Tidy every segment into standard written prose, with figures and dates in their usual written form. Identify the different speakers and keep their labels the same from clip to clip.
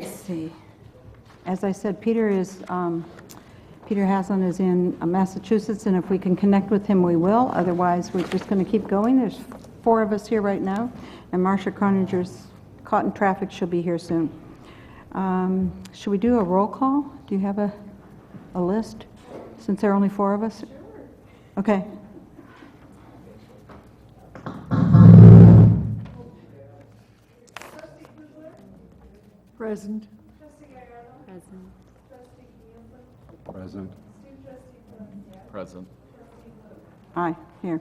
Speaker 1: Let's see. As I said, Peter Haslam is in Massachusetts, and if we can connect with him, we will. Otherwise, we're just going to keep going. There's 4 of us here right now, and Marcia Croninger's caught in traffic. She'll be here soon. Should we do a roll call? Do you have a list, since there are only 4 of us? Sure. Okay.
Speaker 2: Present.
Speaker 3: Present.
Speaker 4: Present.
Speaker 1: Aye, here.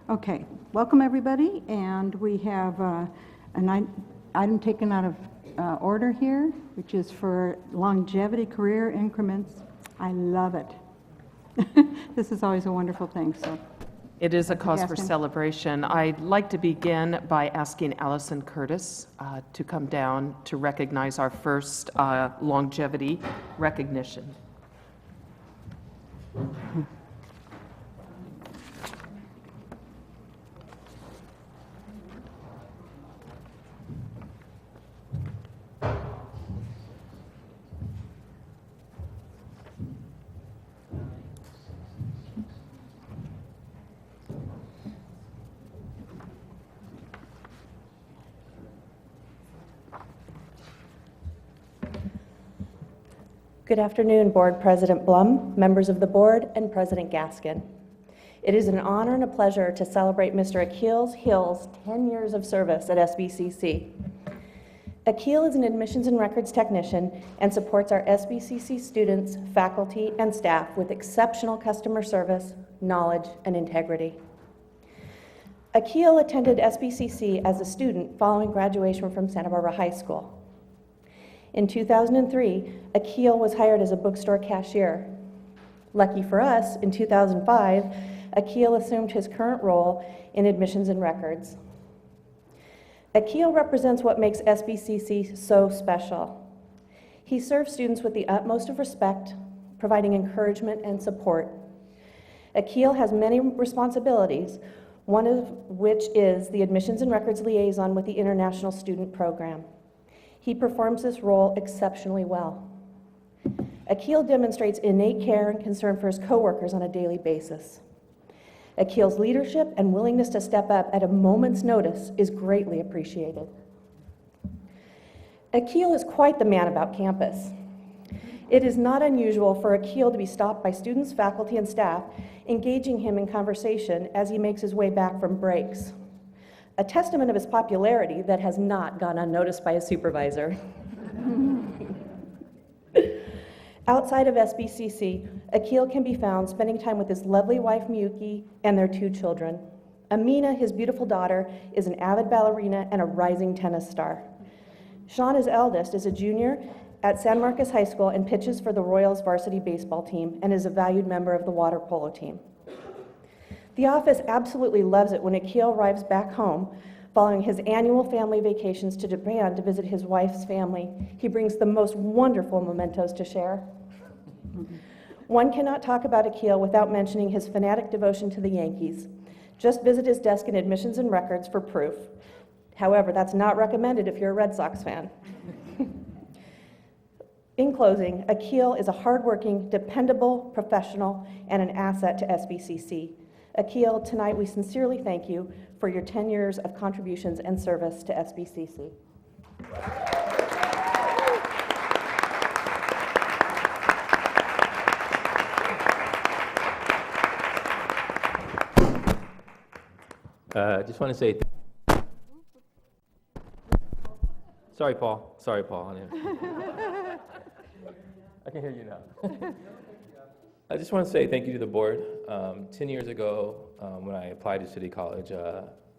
Speaker 1: Okay, welcome everybody, and we have an item taken out of order here, which is for longevity career increments. I love it. This is always a wonderful thing, so.
Speaker 2: It is a cause for
Speaker 1: Asking.
Speaker 2: celebration. I'd like to begin by asking Allison Curtis to come down to recognize our first longevity recognition.
Speaker 5: Good afternoon, Board President Blum, members of the board, and President Gaskin. It is an honor and a pleasure to celebrate Mr. Akil Hill's 10 years of service at SBCC. Akil is an admissions and records technician and supports our SBCC students, faculty, and staff with exceptional customer service, knowledge, and integrity. Akil attended SBCC as a student following graduation from Santa Barbara High School. In 2003, Akil was hired as a bookstore cashier. Lucky for us, in 2005, Akil assumed his current role in admissions and records. Akil represents what makes SBCC so special. He serves students with the utmost of respect, providing encouragement and support. Akil has many responsibilities, one of which is the admissions and records liaison with the International Student Program. He performs this role exceptionally well. Akil demonstrates innate care and concern for his coworkers on a daily basis. Akil's leadership and willingness to step up at a moment's notice is greatly appreciated. Akil is quite the man about campus. It is not unusual for Akil to be stopped by students, faculty, and staff, engaging him in conversation as he makes his way back from breaks. A testament of his popularity that has not gone unnoticed by his supervisor. Outside of SBCC, Akil can be found spending time with his lovely wife, Miyuki, and their 2 children. Amina, his beautiful daughter, is an avid ballerina and a rising tennis star. Sean, his eldest, is a junior at San Marcos High School and pitches for the Royals varsity baseball team and is a valued member of the water polo team. The office absolutely loves it when Akil arrives back home following his annual family vacations to Japan to visit his wife's family. He brings the most wonderful mementos to share. One cannot talk about Akil without mentioning his fanatic devotion to the Yankees. Just visit his desk in admissions and records for proof. However, that's not recommended if you're a Red Sox fan. In closing, Akil is a hardworking, dependable professional and an asset to SBCC. Akil, tonight we sincerely thank you for your 10 years of contributions and service to SBCC.
Speaker 6: Just want to say, sorry, Paul. I can hear you now. I just want to say thank you to the board. 10 years ago, when I applied to City College,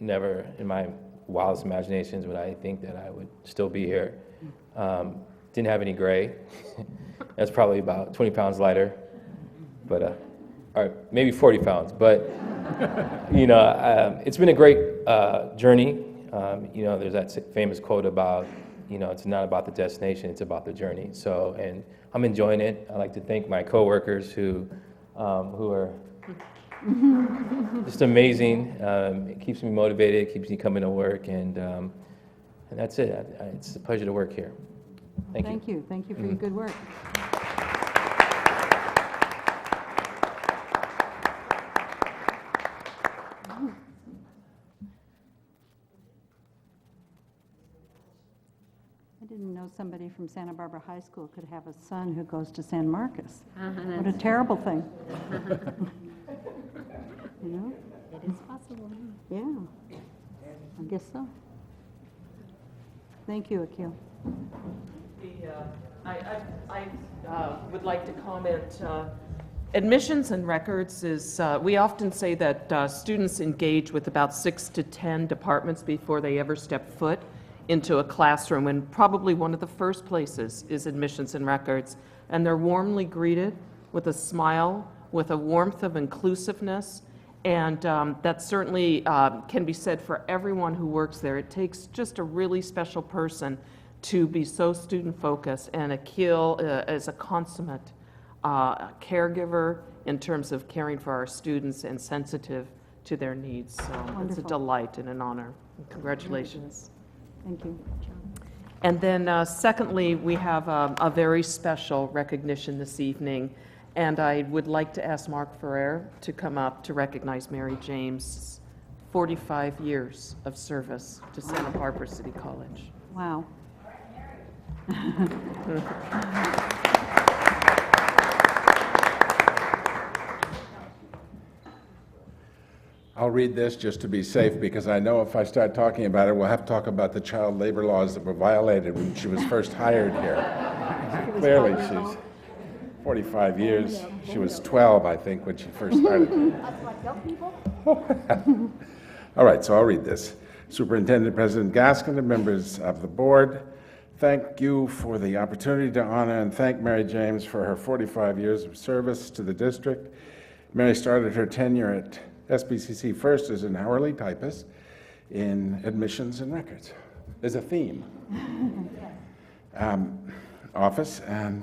Speaker 6: never in my wildest imaginations would I think that I would still be here. Didn't have any gray. That's probably about 20 pounds lighter, but or maybe 40 pounds. But it's been a great journey. There's that famous quote about, it's not about the destination, it's about the journey. So, and I'm enjoying it. I'd like to thank my coworkers who are just amazing. It keeps me motivated, it keeps me coming to work, and that's it. It's a pleasure to work here. Thank you.
Speaker 1: Thank you for your good work. I didn't know somebody from Santa Barbara High School could have a son who goes to San Marcos. What a terrible thing. You know?
Speaker 7: It is possible.
Speaker 1: Yeah, I guess so. Thank you, Akil.
Speaker 2: I would like to comment, admissions and records is, we often say that students engage with about 6 to 10 departments before they ever step foot into a classroom, and probably one of the first places is admissions and records. And they're warmly greeted with a smile, with a warmth of inclusiveness, and that certainly can be said for everyone who works there. It takes just a really special person to be so student-focused, and Akil is a consummate caregiver in terms of caring for our students and sensitive to their needs. So it's a
Speaker 1: Wonderful.
Speaker 2: delight and an honor. Congratulations.
Speaker 1: Thank you.
Speaker 2: And then secondly, we have a very special recognition this evening, and I would like to ask Mark Ferrer to come up to recognize Mary James' 45 years of service to Santa Barbara City College.
Speaker 1: Wow.
Speaker 3: I'll read this just to be safe, because I know if I start talking about it, we'll have to talk about the child labor laws that were violated when she was first hired here. Clearly, she's 45 years. She was 12, I think, when she first started. All right, so I'll read this. Superintendent President Gaskin and members of the board, thank you for the opportunity to honor and thank Mary James for her 45 years of service to the district. Mary started her tenure at SBCC first as an hourly typist in admissions and records. There's a theme. Office, and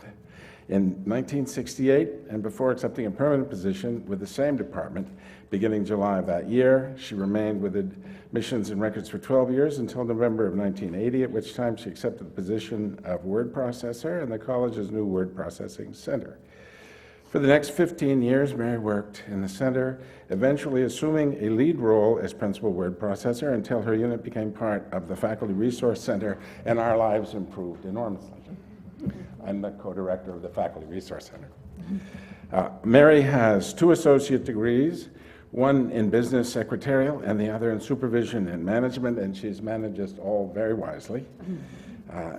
Speaker 3: in 1968, and before accepting a permanent position with the same department, beginning July of that year, she remained with admissions and records for 12 years until November of 1980, at which time she accepted the position of word processor in the college's new word processing center. For the next 15 years, Mary worked in the center, eventually assuming a lead role as principal word processor until her unit became part of the Faculty Resource Center, and our lives improved enormously. I'm the co-director of the Faculty Resource Center. Mary has 2 associate degrees, one in business secretarial and the other in supervision and management, and she's managed us all very wisely.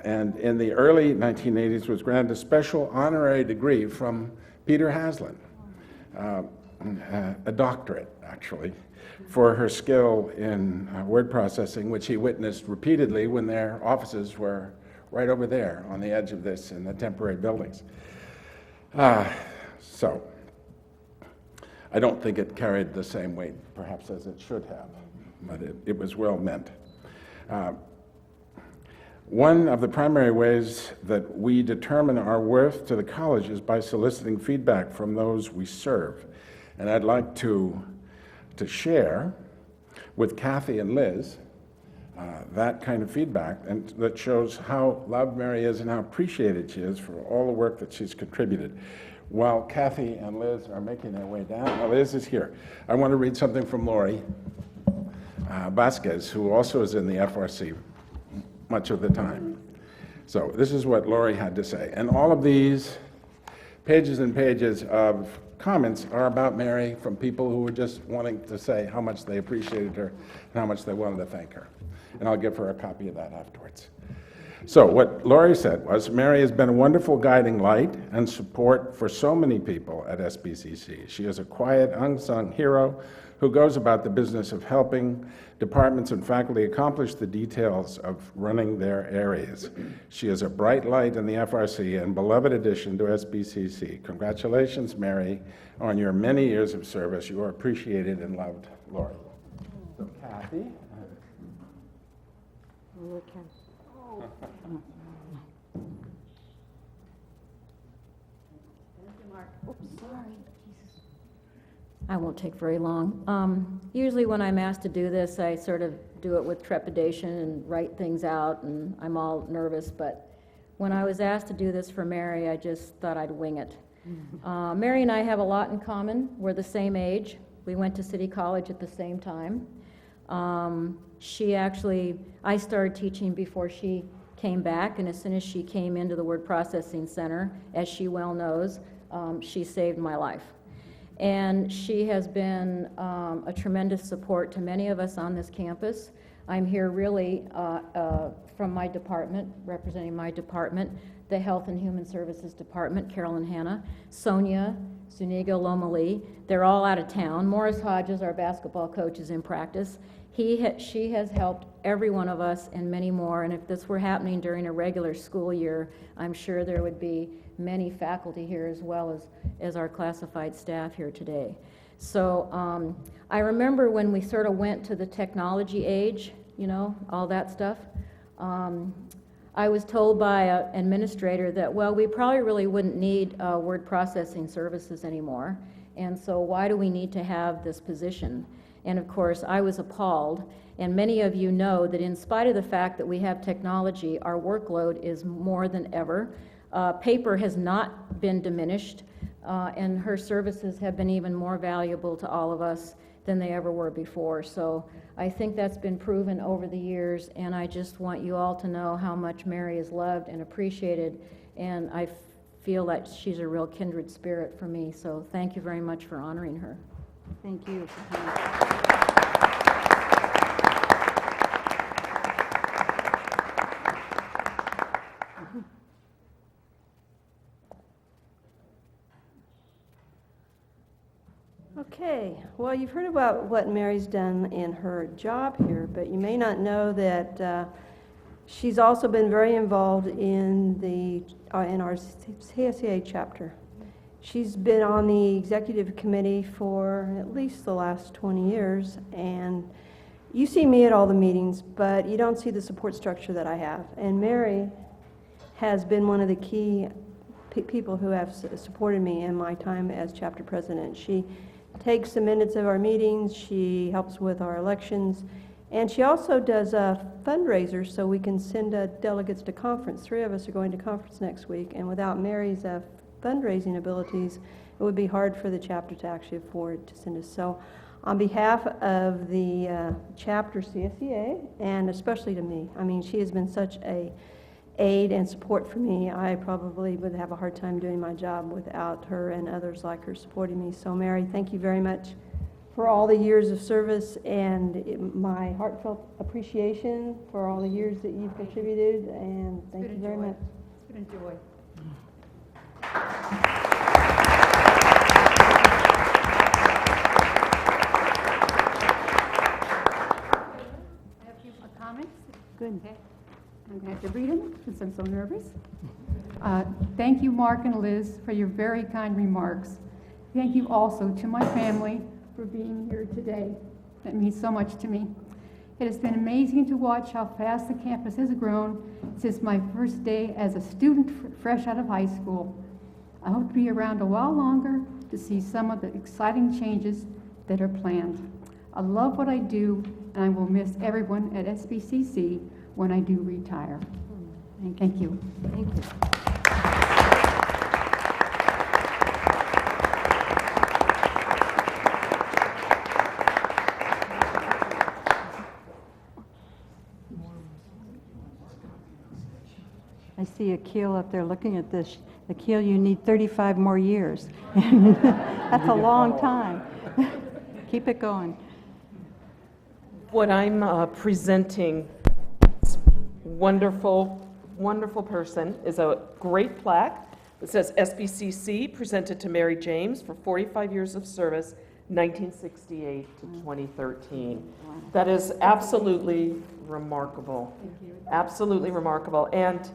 Speaker 3: And in the early 1980s was granted a special honorary degree from Peter Haslund, a doctorate, actually, for her skill in word processing, which he witnessed repeatedly when their offices were right over there on the edge of this in the temporary buildings. So I don't think it carried the same weight, perhaps, as it should have, but it was well meant. One of the primary ways that we determine our worth to the college is by soliciting feedback from those we serve. And I'd like to share with Kathy and Liz that kind of feedback, and that shows how loved Mary is and how appreciated she is for all the work that she's contributed. While Kathy and Liz are making their way down, now Liz is here. I want to read something from Lori Vasquez, who also is in the FRC much of the time. So this is what Lori had to say. And all of these pages and pages of comments are about Mary from people who were just wanting to say how much they appreciated her and how much they wanted to thank her. And I'll give her a copy of that afterwards. So what Lori said was, Mary has been a wonderful guiding light and support for so many people at SBCC. She is a quiet, unsung hero who goes about the business of helping departments and faculty accomplish the details of running their areas. She is a bright light in the FRC and beloved addition to SBCC. Congratulations, Mary, on your many years of service. You are appreciated and loved, Lori. So Kathy.
Speaker 7: I won't take very long. Usually when I'm asked to do this, I sort of do it with trepidation and write things out, and I'm all nervous, but when I was asked to do this for Mary, I just thought I'd wing it. Mary and I have a lot in common. We're the same age. We went to City College at the same time. I started teaching before she came back, and as soon as she came into the Word Processing Center, as she well knows, she saved my life. And she has been a tremendous support to many of us on this campus. I'm here really from my department, representing my department, the Health and Human Services Department, Carol and Hannah, Sonia, Zuniga, Loma Lee. They're all out of town. Morris Hodges, our basketball coach, is in practice. She has helped every one of us and many more, and if this were happening during a regular school year, I'm sure there would be many faculty here as well as our classified staff here today. So I remember when we sort of went to the technology age, you know, all that stuff. I was told by an administrator that, well, we probably really wouldn't need word processing services anymore, and so why do we need to have this position? And of course, I was appalled, and many of you know that in spite of the fact that we have technology, our workload is more than ever. Paper has not been diminished, and her services have been even more valuable to all of us than they ever were before. So I think that's been proven over the years, and I just want you all to know how much Mary is loved and appreciated, and I feel that she's a real kindred spirit for me. So thank you very much for honoring her.
Speaker 1: Thank you.
Speaker 8: Okay, well, you've heard about what Mary's done in her job here, but you may not know that she's also been very involved in in our CSEA chapter. She's been on the executive committee for at least the last 20 years, and you see me at all the meetings, but you don't see the support structure that I have. And Mary has been one of the key people who have supported me in my time as chapter president. She takes the minutes of our meetings, she helps with our elections, and she also does fundraisers so we can send delegates to conference. 3 of us are going to conference next week, and without Mary's fundraising abilities, it would be hard for the chapter to actually afford to send us. So on behalf of the chapter CSEA, and especially to me, I mean, she has been such a aid and support for me. I probably would have a hard time doing my job without her and others like her supporting me. So Mary, thank you very much for all the years of service, and my heartfelt appreciation for all the years that you've contributed, and thank you very much.
Speaker 1: It's been a joy.
Speaker 9: I have a few comments.
Speaker 1: Good.
Speaker 9: Okay. I'm going to have to read them since I'm so nervous. Thank you, Mark and Liz, for your very kind remarks. Thank you also to my family for being here today. That means so much to me. It has been amazing to watch how fast the campus has grown since my first day as a student fresh out of high school. I hope to be around a while longer to see some of the exciting changes that are planned. I love what I do, and I will miss everyone at SBCC when I do retire. Thank you.
Speaker 1: Thank you. I see Akil up there looking at this. Akil, you need 35 more years. That's a long time. Keep it going.
Speaker 2: What I'm presenting, wonderful, wonderful person, is a great plaque that says SBCC presented to Mary James for 45 years of service, 1968 to 2013. That is absolutely remarkable. Absolutely remarkable. And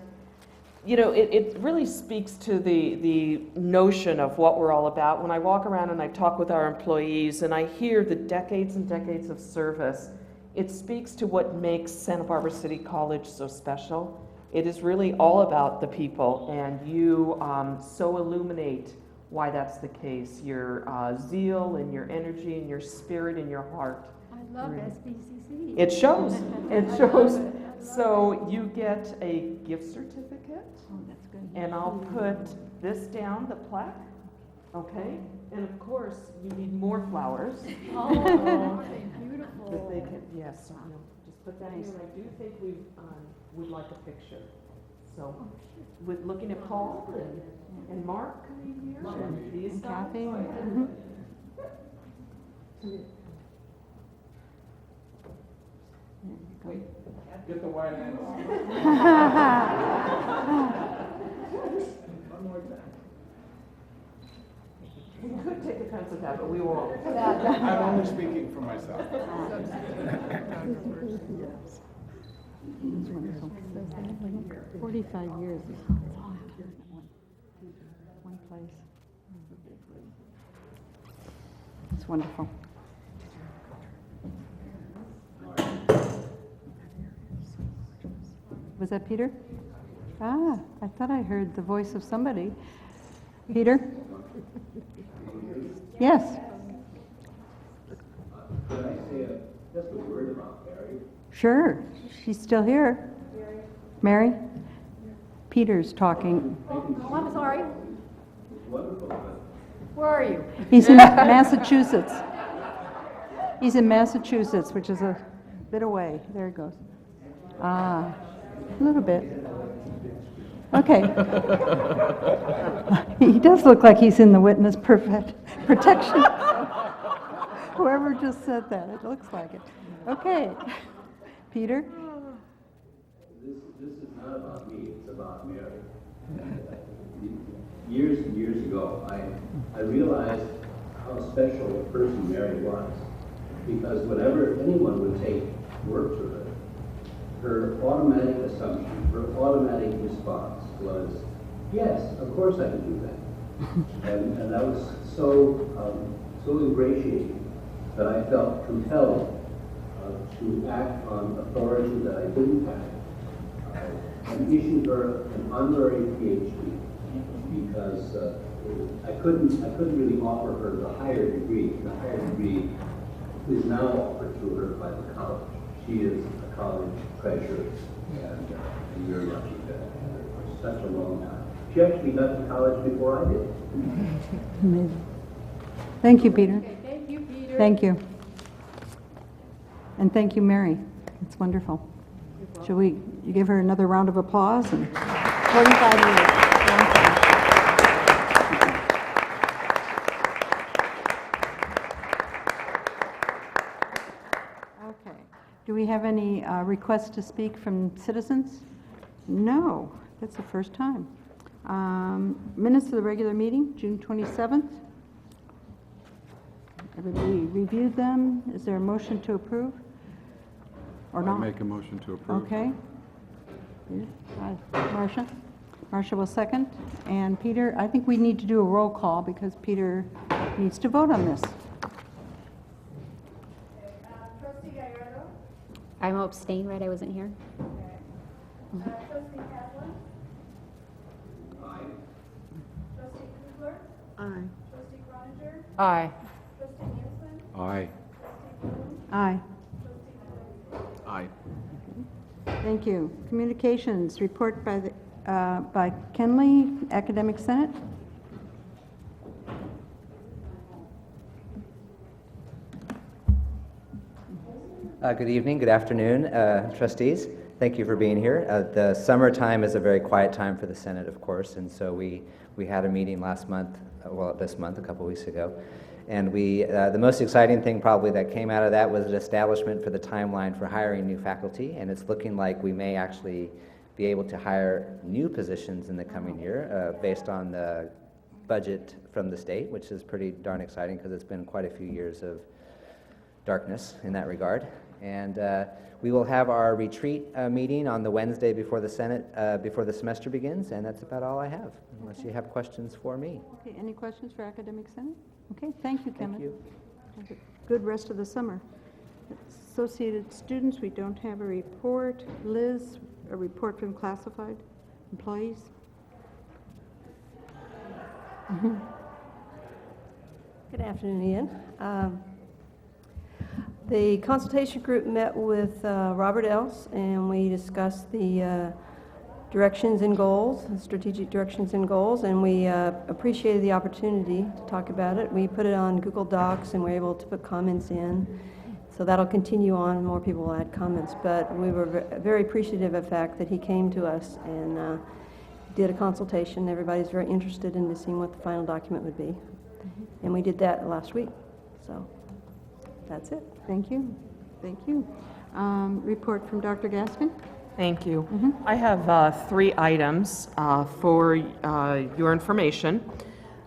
Speaker 2: you know, it really speaks to the notion of what we're all about. When I walk around and I talk with our employees and I hear the decades and decades of service, it speaks to what makes Santa Barbara City College so special. It is really all about the people, and you so illuminate why that's the case. Your zeal and your energy and your spirit and your heart.
Speaker 9: I love SBCC.
Speaker 2: It shows. It shows. So you get a gift certificate And I'll put this down, the plaque, okay? And of course, you need more flowers.
Speaker 9: Beautiful.
Speaker 2: That they can, yes, so you'll just put that in. I do think we would like a picture. So, with looking at Paul and Mark coming here, and these
Speaker 1: And
Speaker 2: guys.
Speaker 1: Kathy.
Speaker 3: Get the white hands.
Speaker 2: We could take offense at that, but we won't.
Speaker 3: I'm only speaking for myself.
Speaker 1: Yes. It's wonderful. 45 years. It's all happened at one place. It's wonderful. Was that Peter? Ah, I thought I heard the voice of somebody. Peter? Yes.
Speaker 10: Could I say just a word about Mary?
Speaker 1: Sure. She's still here. Mary? Peter's talking.
Speaker 9: Oh, I'm sorry.
Speaker 10: Wonderful, but
Speaker 9: Where are you?
Speaker 1: He's in Massachusetts. He's in Massachusetts, which is a bit away. There he goes. Ah, a little bit. Okay. He does look like he's in the witness protection. Whoever just said that, it looks like it. Okay. Peter?
Speaker 10: this is not about me, it's about Mary. Years and years ago, I realized how special a person Mary was, because whenever anyone would take work to her, her automatic assumption, her automatic response was, yes, of course I can do that. And that was so ingratiating that I felt compelled to act on authority that I didn't have, and issued her an honorary PhD because I couldn't really offer her the higher degree. The higher degree is now offered to her by the college. She is a college treasure, and we're lucky to have her for such a long time. She actually got to college before I did.
Speaker 1: Amazing. Thank you, Peter.
Speaker 9: Okay, thank you, Peter.
Speaker 1: Thank you. And thank you, Mary. It's wonderful. Shall we give her another round of applause? And 45 years. Long time. Okay. Do we have any requests to speak from citizens? No, that's the first time. Minutes of the regular meeting, June 27th. Everybody reviewed them. Is there a motion to approve? Or
Speaker 4: I
Speaker 1: not?
Speaker 4: make a motion to approve.
Speaker 1: Okay. Marcia? Marcia will second. And Peter, I think we need to do a roll call because Peter needs to vote on this.
Speaker 11: Trustee Gallardo?
Speaker 12: I'm abstaining, right? I wasn't here.
Speaker 11: Trustee Kaplan?
Speaker 10: Aye.
Speaker 11: Trustee Kugler?
Speaker 1: Aye.
Speaker 11: Trustee Croninger?
Speaker 2: Aye.
Speaker 11: Trustee Nielsen?
Speaker 4: Aye.
Speaker 11: Trustee Bloom?
Speaker 1: Aye.
Speaker 11: Trustee Miller?
Speaker 4: Aye.
Speaker 1: Thank you. Communications, report by Kenley, Academic Senate.
Speaker 13: Good evening, good afternoon, trustees. Thank you for being here. The summertime is a very quiet time for the Senate, of course, and so we had a meeting last month, this month, a couple weeks ago, and the most exciting thing probably that came out of that was an establishment for the timeline for hiring new faculty, and it's looking like we may actually be able to hire new positions in the coming year based on the budget from the state, which is pretty darn exciting because it's been quite a few years of darkness in that regard. And we will have our retreat meeting on the Wednesday before the Senate, before the semester begins, and that's about all I have, unless you have questions for me.
Speaker 1: Okay, any questions for Academic Senate? Okay, thank you, Kemet.
Speaker 13: Thank you.
Speaker 1: Have a good rest of the summer. Associated students, we don't have a report. Liz, a report from classified employees?
Speaker 8: Good afternoon, Ian. The consultation group met with Robert Else, and we discussed the directions and goals, strategic directions and goals, and we appreciated the opportunity to talk about it. We put it on Google Docs and we're able to put comments in. So that'll continue on, and more people will add comments. But we were very appreciative of the fact that he came to us and did a consultation. Everybody's very interested in seeing what the final document would be. And we did that last week. So that's it.
Speaker 1: Thank you. Thank you. Report from Dr. Gaskin.
Speaker 2: Thank you. I have 3 items for your information.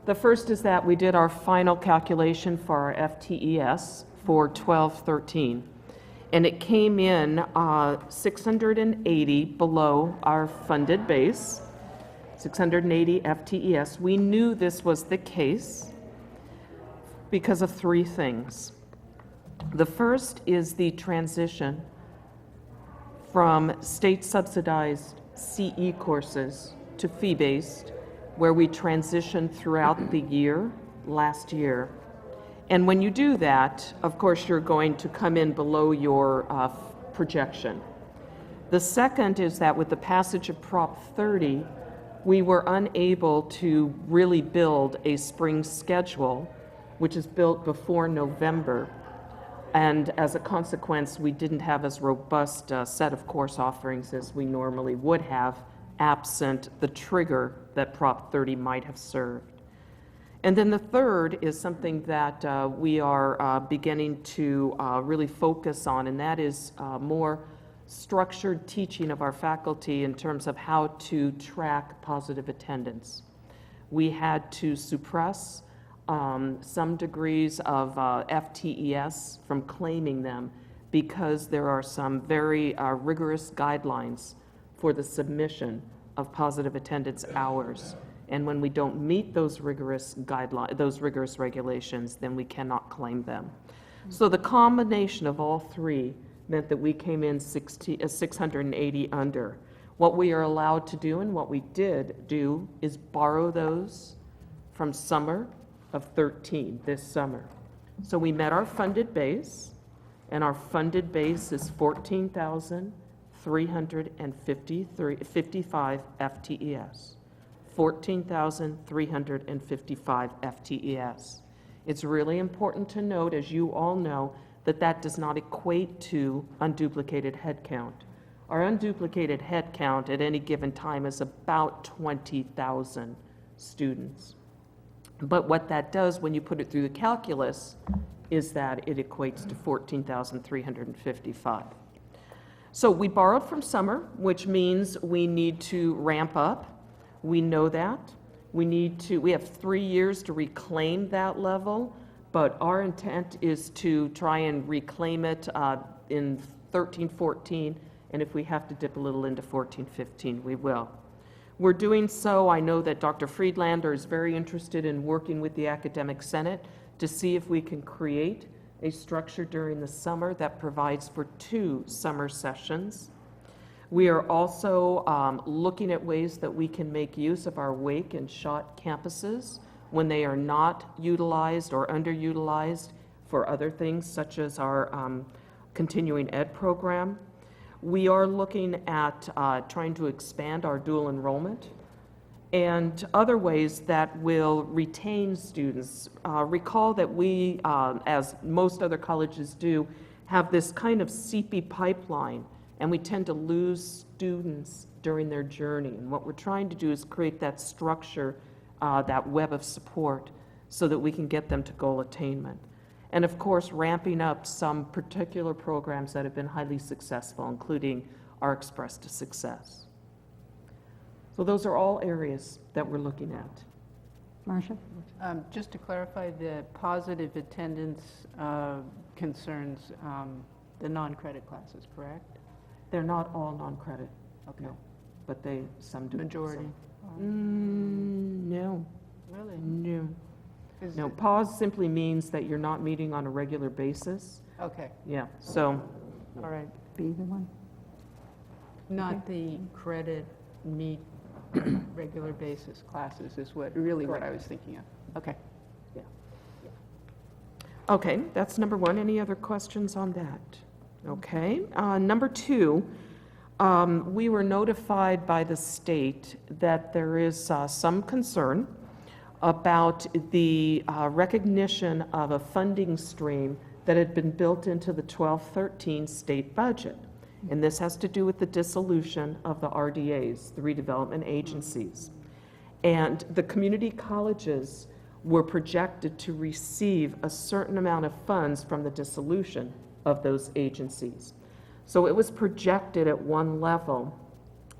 Speaker 2: The first is that we did our final calculation for our FTES for 12-13, and it came in 680 below our funded base, 680 FTES. We knew this was the case because of 3 things. The first is the transition from state-subsidized CE courses to fee-based, where we transitioned throughout the year last year. And when you do that, of course, you're going to come in below your projection. The second is that with the passage of Prop 30, we were unable to really build a spring schedule, which is built before November. And as a consequence, we didn't have as robust a set of course offerings as we normally would have, absent the trigger that Prop 30 might have served. And then the third is something that we are beginning to really focus on, and that is more structured teaching of our faculty in terms of how to track positive attendance. We had to suppress some degrees of FTES from claiming them because there are some very rigorous guidelines for the submission of positive attendance hours. And when we don't meet those rigorous guidelines, those rigorous regulations, then we cannot claim them. So the combination of all 3 meant that we came in 680 under. What we are allowed to do and what we did do is borrow those from summer of 13, this summer. So we met our funded base, and our funded base is 14,355 FTES. 14,355 FTES. It's really important to note, as you all know, that that does not equate to unduplicated headcount. Our unduplicated headcount at any given time is about 20,000 students. But what that does when you put it through the calculus is that it equates to 14,355. So we borrowed from summer, which means we need to ramp up. We know that. We have 3 years to reclaim that level, but our intent is to try and reclaim it in 13-14, and if we have to dip a little into 14-15, we will. We're doing so. I know that Dr. Friedlander is very interested in working with the Academic Senate to see if we can create a structure during the summer that provides for 2 summer sessions. We are also looking at ways that we can make use of our Wake and Schott campuses when they are not utilized or underutilized for other things, such as our continuing ed program. We are looking at trying to expand our dual enrollment and other ways that will retain students. Recall that we, as most other colleges do, have this kind of CP pipeline, and we tend to lose students during their journey. And what we're trying to do is create that structure, that web of support, so that we can get them to goal attainment. And of course, ramping up some particular programs that have been highly successful, including our Express to Success. So those are all areas that we're looking at.
Speaker 1: Marcia?
Speaker 14: Just to clarify, the positive attendance concerns the non-credit classes, correct?
Speaker 2: They're not all non-credit.
Speaker 14: Okay.
Speaker 2: No, but some do.
Speaker 14: Majority?
Speaker 2: No.
Speaker 14: Really?
Speaker 2: No. No, pause simply means that you're not meeting on a regular basis.
Speaker 14: Okay.
Speaker 2: Yeah, so.
Speaker 14: All right.
Speaker 1: Be the one.
Speaker 14: Not the credit meet regular basis classes is what I was thinking of. Okay.
Speaker 2: Yeah. Okay, that's number 1. Any other questions on that? Okay. Number 2, we were notified by the state that there is some concern about the recognition of a funding stream that had been built into the 12-13 state budget. And this has to do with the dissolution of the RDAs, the redevelopment agencies. And the community colleges were projected to receive a certain amount of funds from the dissolution of those agencies. So it was projected at one level,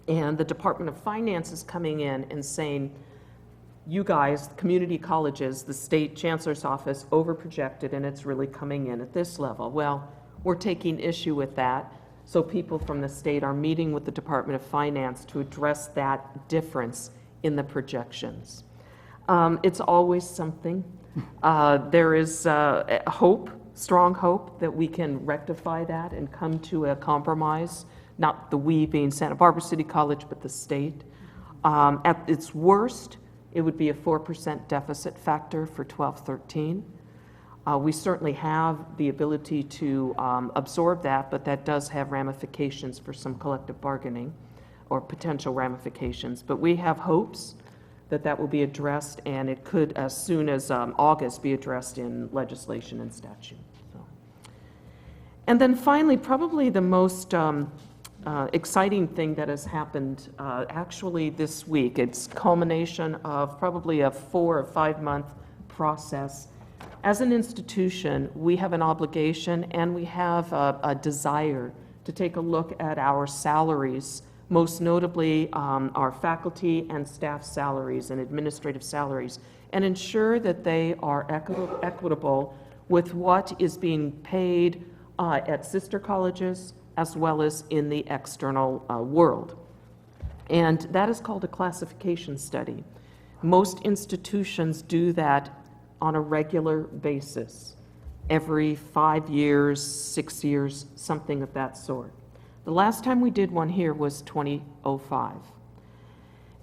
Speaker 2: and the Department of Finance is coming in and saying, you guys, community colleges, the state chancellor's office overprojected, and it's really coming in at this level. Well, we're taking issue with that, so people from the state are meeting with the Department of Finance to address that difference in the projections. It's always something. There is hope, strong hope, that we can rectify that and come to a compromise, not the we being Santa Barbara City College, but the state. At its worst, it would be a 4% deficit factor for 12-13. We certainly have the ability to absorb that, but that does have ramifications for some collective bargaining or potential ramifications. But we have hopes that that will be addressed, and it could, as soon as August, be addressed in legislation and statute. So. And then finally, probably the most exciting thing that has happened actually this week, it's culmination of probably a 4 or 5 month process. As an institution, we have an obligation and we have a desire to take a look at our salaries, most notably our faculty and staff salaries and administrative salaries, and ensure that they are equitable with what is being paid at sister colleges as well as in the external world. And that is called a classification study. Most institutions do that on a regular basis, every 5 years, 6 years, something of that sort. The last time we did one here was 2005.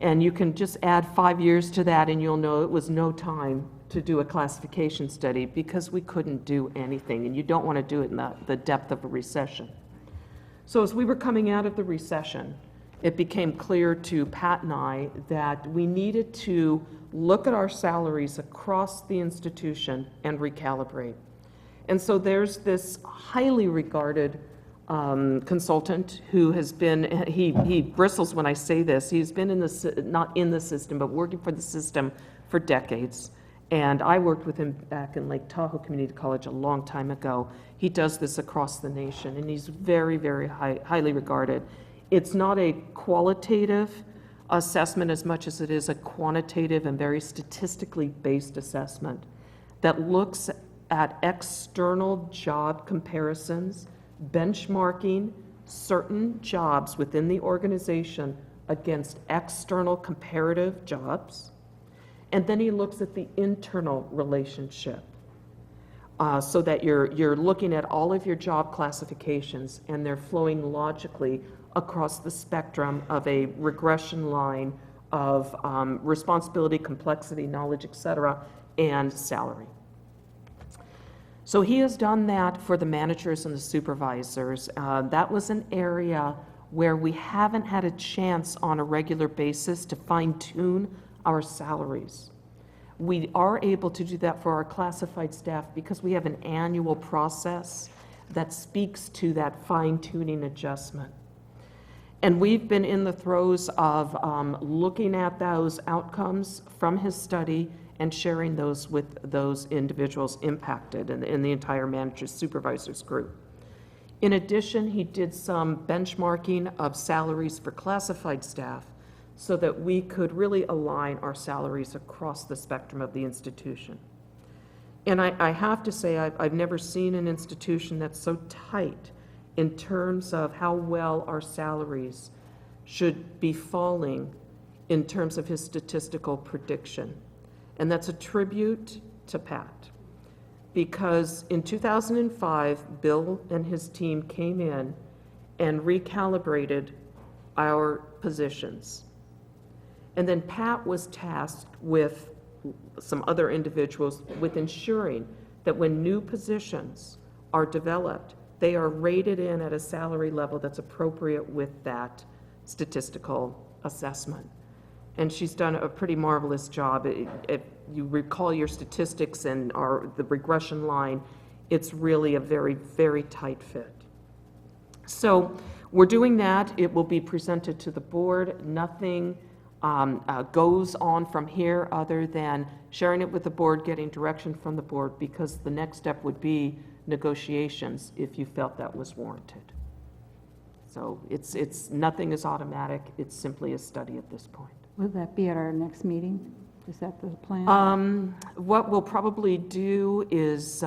Speaker 2: And you can just add 5 years to that and you'll know it was no time to do a classification study because we couldn't do anything, and you don't want to do it in the depth of a recession. So as we were coming out of the recession, it became clear to Pat and I that we needed to look at our salaries across the institution and recalibrate. And so there's this highly regarded consultant who has been, he bristles when I say this, he's been in the, not in the system, but working for the system for decades. And I worked with him back in Lake Tahoe Community College a long time ago. He does this across the nation, and he's very, very highly regarded. It's not a qualitative assessment as much as it is a quantitative and very statistically based assessment that looks at external job comparisons, benchmarking certain jobs within the organization against external comparative jobs. And then he looks at the internal relationship so that you're looking at all of your job classifications and they're flowing logically across the spectrum of a regression line of responsibility, complexity, knowledge, et cetera, and salary. So he has done that for the managers and the supervisors. That was an area where we haven't had a chance on a regular basis to fine-tune our salaries. We are able to do that for our classified staff because we have an annual process that speaks to that fine-tuning adjustment. And we've been in the throes of looking at those outcomes from his study and sharing those with those individuals impacted in the entire managers supervisors group. In addition, he did some benchmarking of salaries for classified staff so that we could really align our salaries across the spectrum of the institution. And I have to say, I've never seen an institution that's so tight in terms of how well our salaries should be falling in terms of his statistical prediction. And that's a tribute to Pat, because in 2005, Bill and his team came in and recalibrated our positions. And then Pat was tasked with some other individuals with ensuring that when new positions are developed, they are rated in at a salary level that's appropriate with that statistical assessment. And she's done a pretty marvelous job. If you recall your statistics and the regression line, it's really a very, very tight fit. So we're doing that. It will be presented to the board. Nothing goes on from here other than sharing it with the board, getting direction from the board, because the next step would be negotiations if you felt that was warranted. So it's nothing is automatic. It's simply a study at this point.
Speaker 1: Will that be at our next meeting? Is that the plan?
Speaker 2: What we'll probably do is,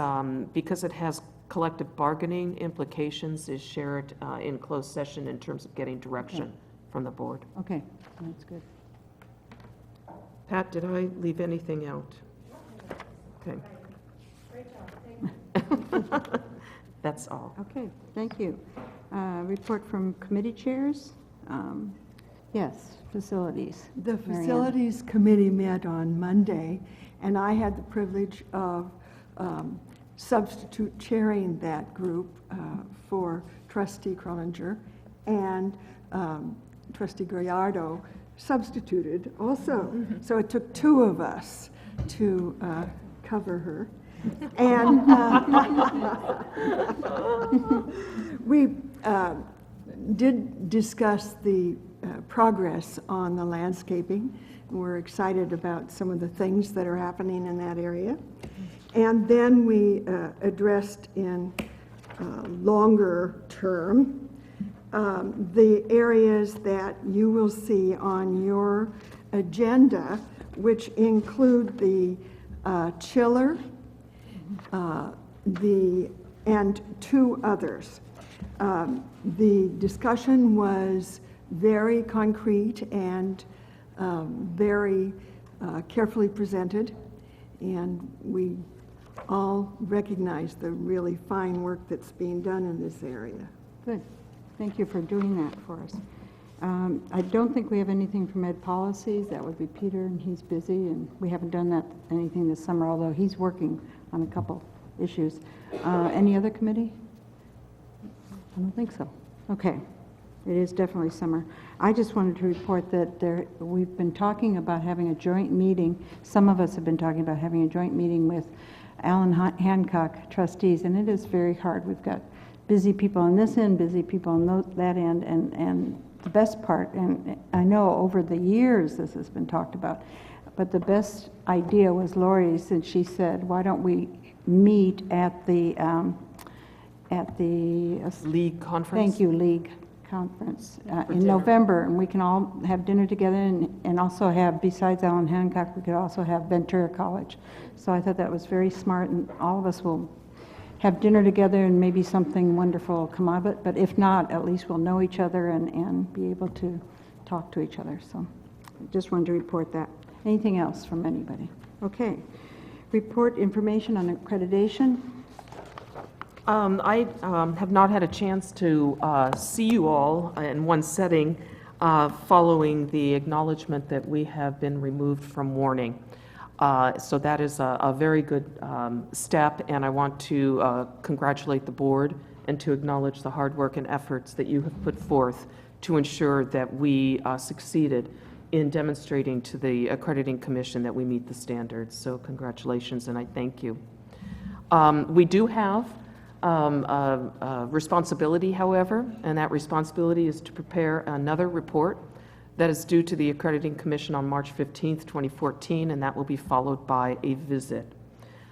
Speaker 2: because it has collective bargaining implications, is share it in closed session in terms of getting direction from the board.
Speaker 1: Okay, that's good.
Speaker 2: Pat, did I leave anything out? Okay. That's all.
Speaker 1: Okay, thank you. Report from committee chairs. Yes, facilities.
Speaker 15: The
Speaker 1: Mary Ann.
Speaker 15: Facilities Committee met on Monday, and I had the privilege of substitute chairing that group for Trustee Croninger, and Trustee Gallardo substituted also. So it took two of us to cover her. And we did discuss the progress on the landscaping. We're excited about some of the things that are happening in that area. And then we addressed in longer term the areas that you will see on your agenda, which include the chiller, and two others. The discussion was very concrete and very carefully presented, and we all recognize the really fine work that's being done in this area.
Speaker 1: Good. Thank you for doing that for us. I don't think we have anything from Ed Policies. That would be Peter, and he's busy, and we haven't done anything this summer, although he's working on a couple issues. Any other committee? I don't think so. Okay. It is definitely summer. I just wanted to report that we've been talking about having a joint meeting. Some of us have been talking about having a joint meeting with Allen Hancock trustees, and it is very hard. We've got busy people on this end, busy people on that end, and the best part, and I know over the years this has been talked about, but the best idea was Lori's, and she said, why don't we meet at the
Speaker 2: League conference?
Speaker 1: Thank you, League conference in November, and we can all have dinner together, and also have, besides Allen Hancock, we could also have Ventura College. So I thought that was very smart, and all of us will have dinner together, and maybe something wonderful will come of it, but if not, at least we'll know each other and be able to talk to each other. So I just wanted to report that. Anything else from anybody? Okay. Report information on accreditation.
Speaker 2: I have not had a chance to see you all in one setting following the acknowledgement that we have been removed from warning. So that is a very good step, and I want to congratulate the board and to acknowledge the hard work and efforts that you have put forth to ensure that we succeeded in demonstrating to the Accrediting Commission that we meet the standards. So congratulations, and I thank you. We do have responsibility, however, and that responsibility is to prepare another report that is due to the Accrediting Commission on March 15th, 2014, and that will be followed by a visit.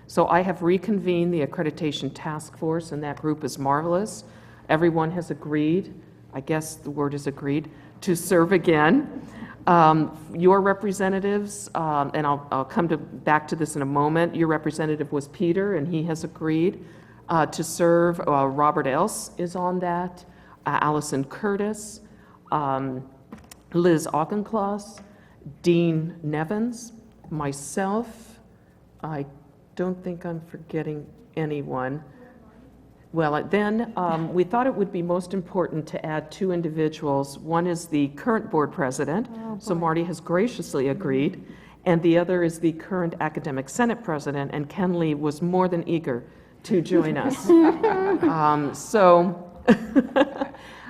Speaker 2: So I have reconvened the Accreditation Task Force, and that group is marvelous. Everyone has agreed, I guess the word is agreed, to serve again. Your representatives, and I'll come back to this in a moment, your representative was Peter, and he has agreed to serve. Robert Else is on that, Allison Curtis, Liz Auchincloss, Dean Nevins, myself. I don't think I'm forgetting anyone. Well, then we thought it would be most important to add two individuals. One is the current board president, so Marty has graciously agreed, and the other is the current academic senate president, and Ken Lee was more than eager to join us. So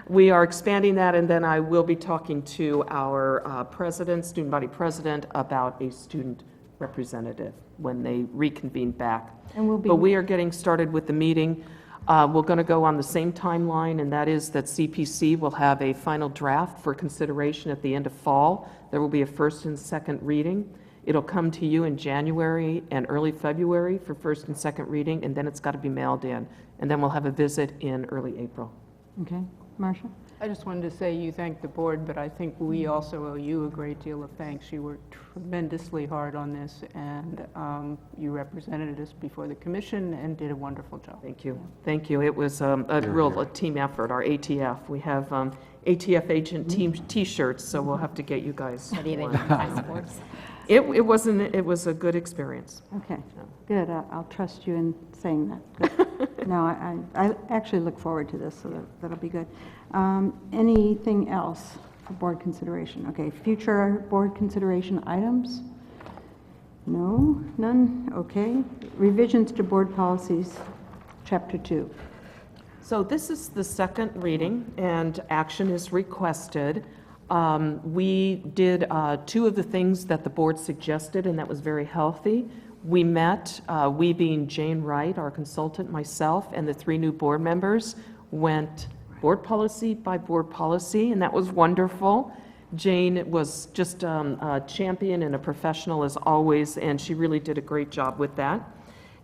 Speaker 2: we are expanding that, and then I will be talking to our president, student body president, about a student representative when they reconvene back.
Speaker 1: And we'll be-
Speaker 2: But we are getting started with the meeting. We're going to go on the same timeline, and that is that CPC will have a final draft for consideration at the end of fall. There will be a first and second reading. It'll come to you in January and early February for first and second reading, and then it's got to be mailed in. And then we'll have a visit in early April.
Speaker 1: Okay, Marcia?
Speaker 14: I just wanted to say you thank the board, but I think we also owe you a great deal of thanks. You worked tremendously hard on this, and you represented us before the commission and did a wonderful job.
Speaker 2: Thank you. Thank you. It was a real team effort, our ATF. We have ATF agent team T-shirts, so we'll have to get you guys. one. It was a good experience.
Speaker 1: Okay, good. I'll trust you in saying that. Good. No, I actually look forward to this, so that'll be good. Anything else for board consideration? Okay, future board consideration items? No, none? Okay. Revisions to board policies, Chapter 2.
Speaker 2: So this is the second reading, and action is requested. We did two of the things that the board suggested, and that was very healthy. We met, we being Jane Wright, our consultant, myself, and the 3 new board members, went board policy by board policy, and that was wonderful. Jane was just a champion and a professional as always, and she really did a great job with that.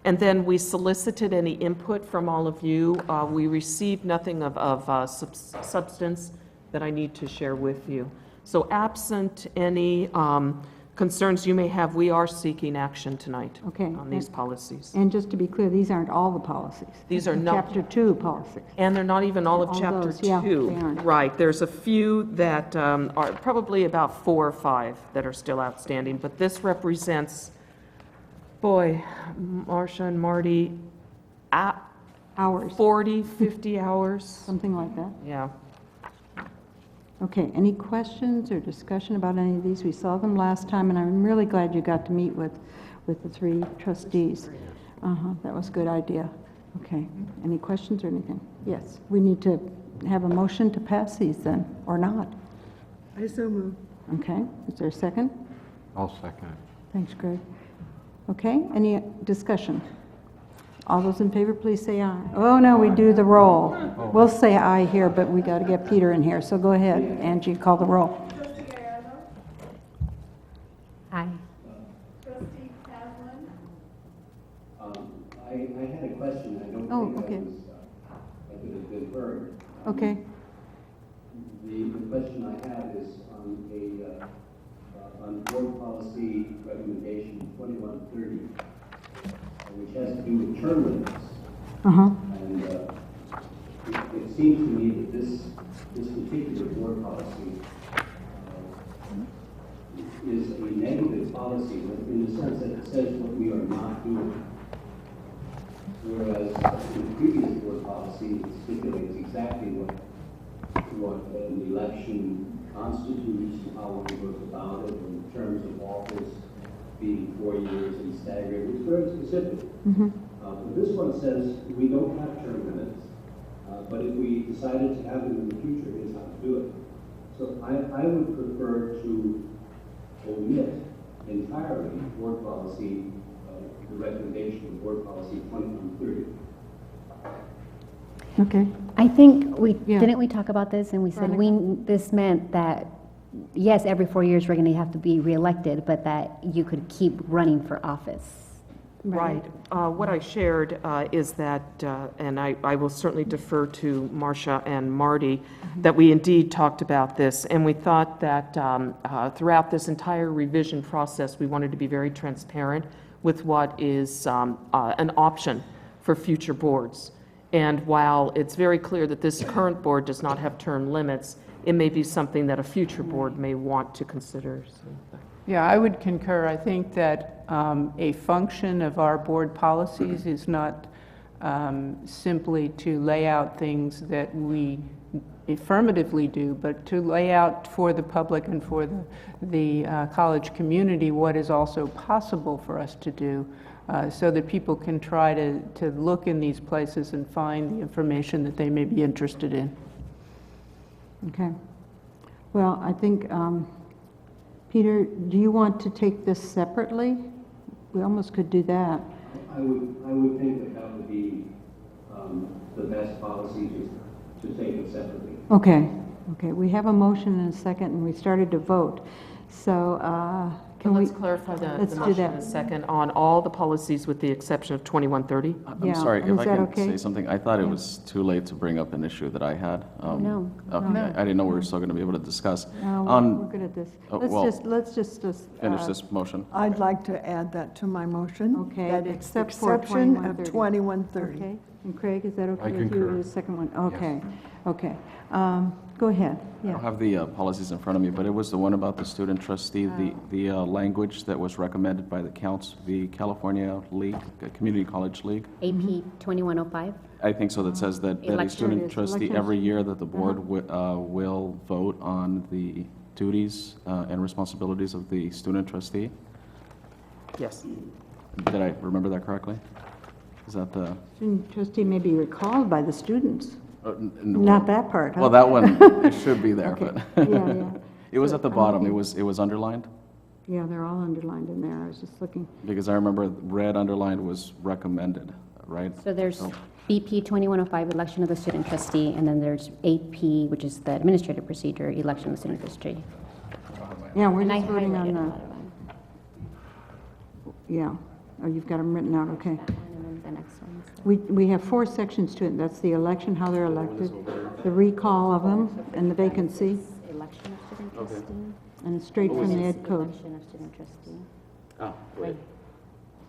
Speaker 2: And then we solicited any input from all of you. We received nothing of substance that I need to share with you. So absent any concerns you may have, we are seeking action tonight on these policies.
Speaker 1: And just to be clear, these aren't all the policies.
Speaker 2: These are not.
Speaker 1: Chapter 2 policies.
Speaker 2: And they're not even all of Chapter
Speaker 1: those, yeah,
Speaker 2: 2.
Speaker 1: they aren't.
Speaker 2: Right, there's a few that are probably about 4 or 5 that are still outstanding, but this represents, boy, Marcia and Marty,
Speaker 1: hours.
Speaker 2: 40, 50 hours.
Speaker 1: Something like that.
Speaker 2: Yeah.
Speaker 1: Okay, any questions or discussion about any of these? We saw them last time, and I'm really glad you got to meet with the 3 trustees. That was a good idea. Okay, any questions or anything? Yes, we need to have a motion to pass these then, or not?
Speaker 15: I so move.
Speaker 1: Okay, is there a second?
Speaker 4: I'll second it.
Speaker 1: Thanks, Greg. Okay, any discussion? All those in favor, please say aye. Oh, no, we do the roll. We'll say aye here, but we got to get Peter in here, so go ahead, Angie, call the roll.
Speaker 11: Trustee Gallardo?
Speaker 12: Aye.
Speaker 11: Trustee Haslam?
Speaker 10: I had a question. I don't
Speaker 1: Oh,
Speaker 10: think
Speaker 1: okay.
Speaker 10: I could have been heard.
Speaker 1: Okay,
Speaker 10: The question I have is on board policy recommendation 2130, which has to do with term limits. And it seems to me that this particular board policy is a negative policy in the sense that it says what we are not doing. Whereas in the previous board policy, it stipulates exactly what an election constitutes, how one goes about it, in terms of office being 4 years and staggered. It's very specific. But this one says we don't have term limits, but if we decided to have them in the future, here's how to do it. So I would prefer to omit entirely board policy, the recommendation of board policy 2130.
Speaker 1: okay.
Speaker 12: I think
Speaker 1: Yeah.
Speaker 12: didn't we talk about this and we said
Speaker 1: Veronica?
Speaker 12: this meant that, yes, every 4 years we're going to have to be reelected, but that you could keep running for office.
Speaker 2: Right. What I shared is that, and I will certainly defer to Marcia and Marty, that we indeed talked about this, and we thought that throughout this entire revision process, we wanted to be very transparent with what is an option for future boards. And while it's very clear that this current board does not have term limits, it may be something that a future board may want to consider. So.
Speaker 14: Yeah, I would concur. I think that a function of our board policies is not simply to lay out things that we affirmatively do, but to lay out for the public and for the college community what is also possible for us to do so that people can try to look in these places and find the information that they may be interested in.
Speaker 1: Okay. Well, I think, Peter, do you want to take this separately? We almost could do that.
Speaker 10: I would think that would be the best policy to take it separately.
Speaker 1: Okay, okay. We have a motion and a second, and we started to vote. So can we?
Speaker 2: Let's clarify
Speaker 1: Let's
Speaker 2: the
Speaker 1: do
Speaker 2: motion
Speaker 1: that.
Speaker 2: in a second on all the policies with the exception of 2130.
Speaker 1: Yeah,
Speaker 4: I'm sorry,
Speaker 1: and
Speaker 4: if
Speaker 1: is
Speaker 4: I
Speaker 1: that
Speaker 4: can
Speaker 1: okay?
Speaker 4: say something, I thought it was too late to bring up an issue that I had.
Speaker 12: No.
Speaker 4: Okay,
Speaker 1: No.
Speaker 4: I didn't know we were still going to be able to discuss.
Speaker 1: No,
Speaker 4: On-
Speaker 1: we're good at this.
Speaker 4: Oh,
Speaker 1: Let's
Speaker 4: well,
Speaker 1: just
Speaker 4: Finish this motion.
Speaker 15: I'd like to add that to my motion.
Speaker 1: Okay,
Speaker 15: That it's the
Speaker 1: except for
Speaker 15: exception of
Speaker 1: 2130.
Speaker 15: 2130.
Speaker 1: Okay, and Craig, is that okay
Speaker 4: I
Speaker 1: with you,
Speaker 4: concur.
Speaker 1: the second one? Okay, okay. Go ahead,
Speaker 4: I
Speaker 1: yeah.
Speaker 4: don't have the policies in front of me, but it was the one about the student trustee, the language that was recommended by the California League, Community College League.
Speaker 12: AP 2105?
Speaker 4: I think so, that says that a
Speaker 12: Election.
Speaker 4: student
Speaker 1: It is,
Speaker 4: trustee,
Speaker 1: election.
Speaker 4: every year that the board will vote on the duties and responsibilities of the student trustee.
Speaker 2: Yes.
Speaker 4: Did I remember that correctly? Is that the?
Speaker 1: Student trustee may be recalled by the students.
Speaker 4: No.
Speaker 1: Not that part, huh?
Speaker 4: Well, that one, it should be there,
Speaker 1: Okay.
Speaker 4: but.
Speaker 1: Yeah, yeah.
Speaker 4: It was
Speaker 1: So
Speaker 4: at the
Speaker 1: I'm
Speaker 4: bottom, it
Speaker 1: looking-
Speaker 4: was underlined,
Speaker 1: Yeah, they're all underlined in there. I was just looking.
Speaker 4: because I remember red underlined was recommended, right?
Speaker 12: So there's
Speaker 4: Oh.
Speaker 12: BP 2105, election of the student trustee, and then there's AP, which is the administrative procedure, election of the student trustee.
Speaker 1: Yeah, we're
Speaker 12: And I
Speaker 1: just voting
Speaker 12: highlighted
Speaker 1: on
Speaker 12: a
Speaker 1: the,
Speaker 12: lot of them.
Speaker 1: yeah. Oh, you've got them written out, okay.
Speaker 12: And then the next one is
Speaker 1: We have 4 sections to it. That's the election, how they're elected, the recall of them, and the vacancy,
Speaker 12: the election of student trustee.
Speaker 1: and it's straight from the ed code.
Speaker 12: Election of student trustee.
Speaker 4: Oh,
Speaker 12: Like,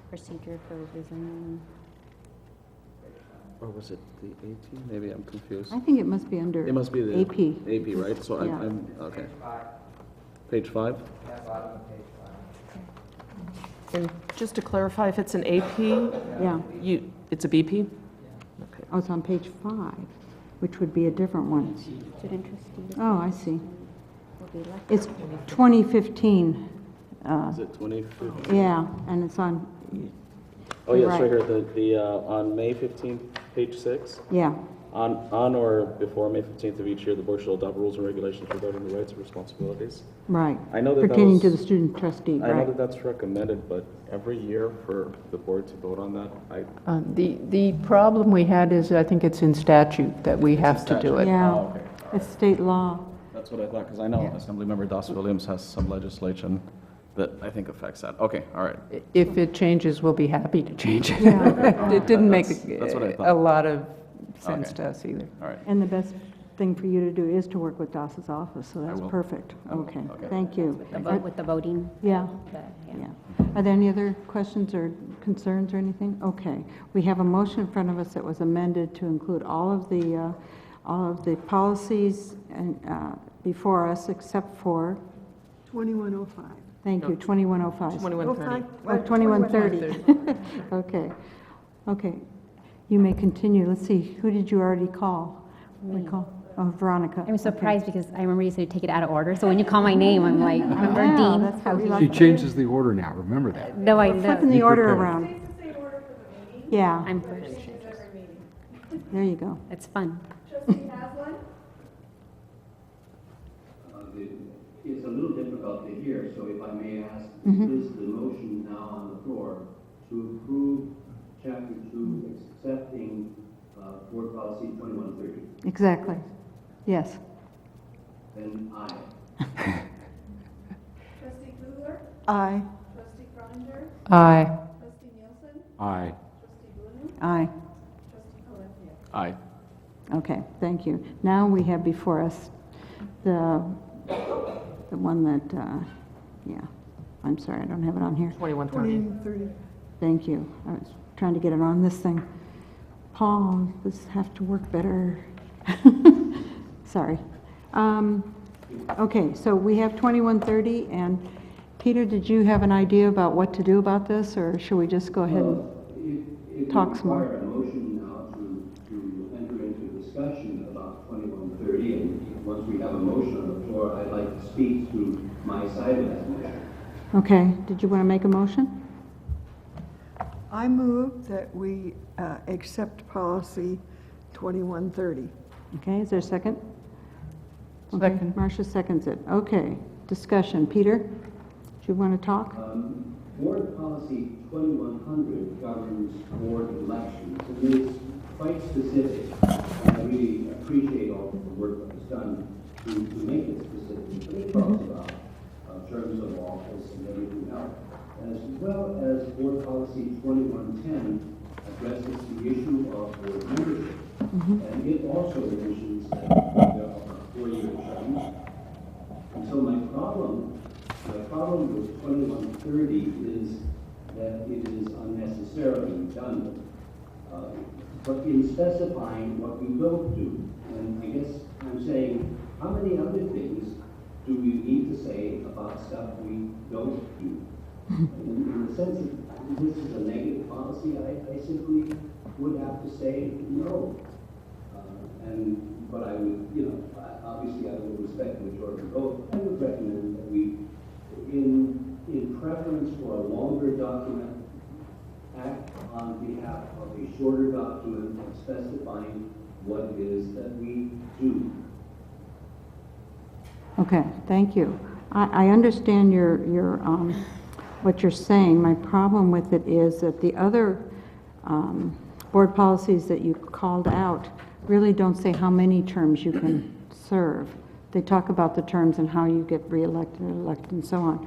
Speaker 12: procedure for resigning.
Speaker 4: Or was it the 18? Maybe I'm confused.
Speaker 1: I think it must be under
Speaker 4: It must be the.
Speaker 1: AP.
Speaker 4: AP, right? So
Speaker 1: Yeah.
Speaker 4: okay. Page 5?
Speaker 2: And just to clarify, if it's an AP,
Speaker 1: Yeah.
Speaker 2: it's a BP?
Speaker 1: Oh, it's on page 5, which would be a different one.
Speaker 12: Student trustee
Speaker 1: Oh, I see.
Speaker 12: will be elected.
Speaker 1: It's 2015.
Speaker 4: Is it 2015?
Speaker 1: Yeah, and it's on,
Speaker 4: Oh, yes,
Speaker 1: Right.
Speaker 4: right here, the, on May 15th, page 6.
Speaker 1: yeah,
Speaker 4: On or before May 15th of each year, the board shall adopt rules and regulations regarding the rights and responsibilities.
Speaker 1: right.
Speaker 4: I know that that
Speaker 1: Pertaining to
Speaker 4: was-
Speaker 1: the student trustee,
Speaker 4: I know
Speaker 1: right.
Speaker 4: that that's recommended, but every year for the board to vote on that,
Speaker 14: The problem we had is, I think it's in statute that we have to do it.
Speaker 1: Yeah,
Speaker 4: Oh, okay.
Speaker 1: it's state law.
Speaker 4: That's what I thought, because I know Assemblymember Das Williams has some legislation that I think affects that. Okay, all right.
Speaker 14: If it changes, we'll be happy to change it.
Speaker 1: Yeah.
Speaker 14: It didn't make
Speaker 4: That's what I
Speaker 14: a
Speaker 4: thought.
Speaker 14: lot of sense
Speaker 4: Okay.
Speaker 14: to us either.
Speaker 4: All right.
Speaker 1: And the best thing for you to do is to work with DAS's office, so that's
Speaker 4: will.
Speaker 1: perfect. Okay,
Speaker 4: Okay.
Speaker 1: thank you.
Speaker 12: With the voting.
Speaker 1: Yeah,
Speaker 12: the-
Speaker 1: yeah. Are there any other questions or concerns or anything? Okay. We have a motion in front of us that was amended to include all of the policies and, before us except for,
Speaker 15: 2105.
Speaker 1: thank you, 2105.
Speaker 2: 2130.
Speaker 1: Oh, 2130. Okay, okay. You may continue. Let's see, who did you already call? Recall? Oh, Veronica.
Speaker 12: I'm surprised because I remember you said to take it out of order, so when you call my name, I'm like, remember
Speaker 1: Yeah,
Speaker 12: Dean?
Speaker 1: that's what we
Speaker 12: How
Speaker 1: like
Speaker 12: he-
Speaker 1: to
Speaker 16: She changes the order now, remember that.
Speaker 12: No, I
Speaker 1: We're flipping
Speaker 12: know.
Speaker 1: the order
Speaker 16: prepared.
Speaker 1: around.
Speaker 11: Stays the same order for the meeting.
Speaker 1: Yeah,
Speaker 12: I'm first.
Speaker 11: Changes every meeting.
Speaker 1: there you go.
Speaker 12: It's fun.
Speaker 11: Trustee Haslam?
Speaker 10: It's a little difficult to hear, so if I may ask,
Speaker 1: Mhm.
Speaker 10: is the motion now on the floor to approve Chapter 2 accepting Board Policy 2130?
Speaker 1: Exactly. Yes.
Speaker 10: Then aye.
Speaker 11: Trustee Kugler?
Speaker 15: Aye.
Speaker 11: Trustee Croninger?
Speaker 14: Aye.
Speaker 11: Trustee Nielsen?
Speaker 16: Aye.
Speaker 11: Trustee Blum?
Speaker 1: Aye.
Speaker 11: Trustee Palencia?
Speaker 4: Aye.
Speaker 1: Okay, thank you. Now we have before us the one that, yeah, I'm sorry, I don't have it on here.
Speaker 2: 2130.
Speaker 15: 2030.
Speaker 1: Thank you. I was trying to get it on this thing. Paul, this have to work better. Sorry. Okay, so we have 2130, and Peter, did you have an idea about what to do about this, or should we just go ahead and
Speaker 10: It
Speaker 1: talk
Speaker 10: would
Speaker 1: some more?
Speaker 10: require a motion now to enter into discussion about 2130, and once we have a motion on the floor, I'd like to speak to my side of that motion.
Speaker 1: Okay, did you want to make a motion?
Speaker 15: I move that we accept policy 2130.
Speaker 1: Okay, is there a second?
Speaker 14: Second.
Speaker 1: Marcia seconds it. Okay, discussion. Peter, do you want to talk?
Speaker 10: Board policy 2100 governs board elections, and it's quite specific. And I really appreciate all the work that was done to make it specific. But it talks about terms of office and everything else, as well as board policy 2110 addresses the issue of board membership. And it also mentions that there are 4-year terms. And so my problem with 2130 is that it is unnecessarily redundant. But in specifying what we don't do, and I guess I'm saying, how many other things do we need to say about stuff we don't do? In the sense that this is a negative policy, I simply would have to say no. But I would, obviously I would respect the majority vote. I would recommend that we, in preference for a longer document, act on behalf of a shorter document and specifying what it is that we do.
Speaker 1: Okay, thank you. I understand your what you're saying. My problem with it is that the other board policies that you called out really don't say how many terms you can serve. They talk about the terms and how you get reelected or elected and so on.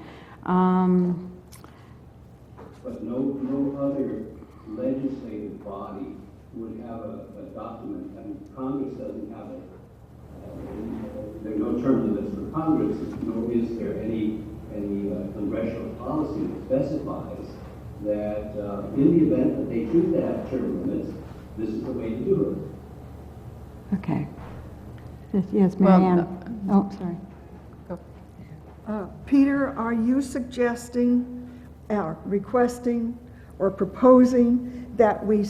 Speaker 10: But no other legislative body would have a document, and Congress doesn't have it. There are no term limits for Congress, nor is there any congressional policy that specifies that in the event that they choose to have term limits, this is the way to do it.
Speaker 1: Okay. Yes, Marianne. Oh, sorry.
Speaker 15: Peter, are you suggesting, requesting, or proposing that we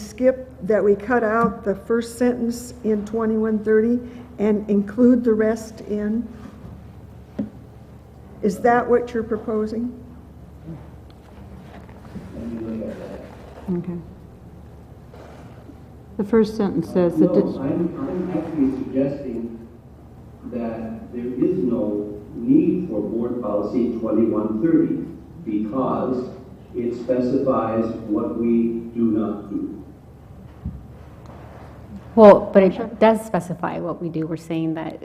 Speaker 15: cut out the first sentence in 2130 and include the rest in? Is that what you're proposing?
Speaker 1: Okay. The first sentence says that.
Speaker 10: No, I'm actually suggesting that there is no need for board policy 2130 because it specifies what we do not do.
Speaker 12: Well, but it does specify what we do. We're saying that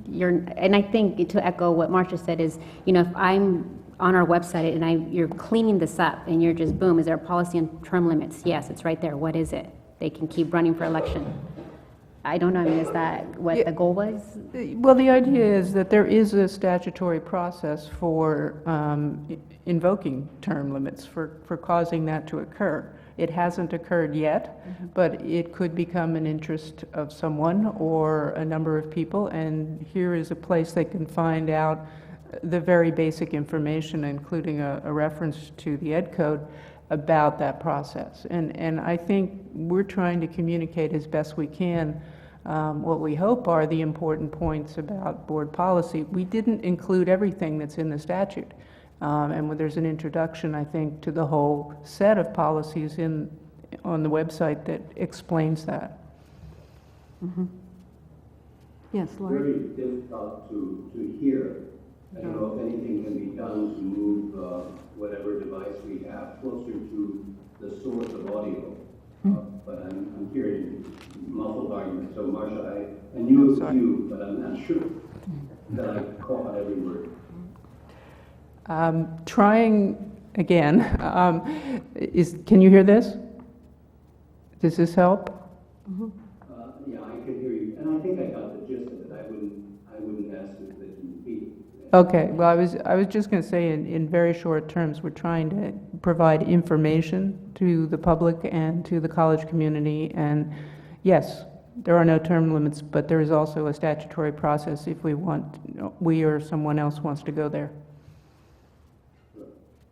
Speaker 12: and I think to echo what Marcia said is, if I'm on our website and you're cleaning this up and you're just, boom, is there a policy on term limits? Yes, it's right there. What is it? They can keep running for election. I don't know, is that what the goal was?
Speaker 14: Well, the idea is that there is a statutory process for invoking term limits, for causing that to occur. It hasn't occurred yet, but it could become an interest of someone or a number of people, and here is a place they can find out the very basic information, including a reference to the Ed Code about that process. And I think we're trying to communicate as best we can what we hope are the important points about board policy. We didn't include everything that's in the statute. And when there's an introduction, I think, to the whole set of policies on the website that explains that.
Speaker 1: Yes, Lori?
Speaker 10: Very difficult to hear. I don't know if anything can be done to move whatever device we have closer to the source of audio. But I'm hearing muffled arguments. So, Marcia, I knew it was you, but I'm not sure that I caught every word.
Speaker 14: Trying again. Can you hear this? Does this help?
Speaker 10: Yeah, I can hear you, and I think I got the gist of it. I wouldn't ask it that you repeat.
Speaker 14: Okay. Well, I was just going to say, in very short terms, we're trying to provide information to the public and to the college community. And yes, there are no term limits, but there is also a statutory process if we or someone else wants to go there.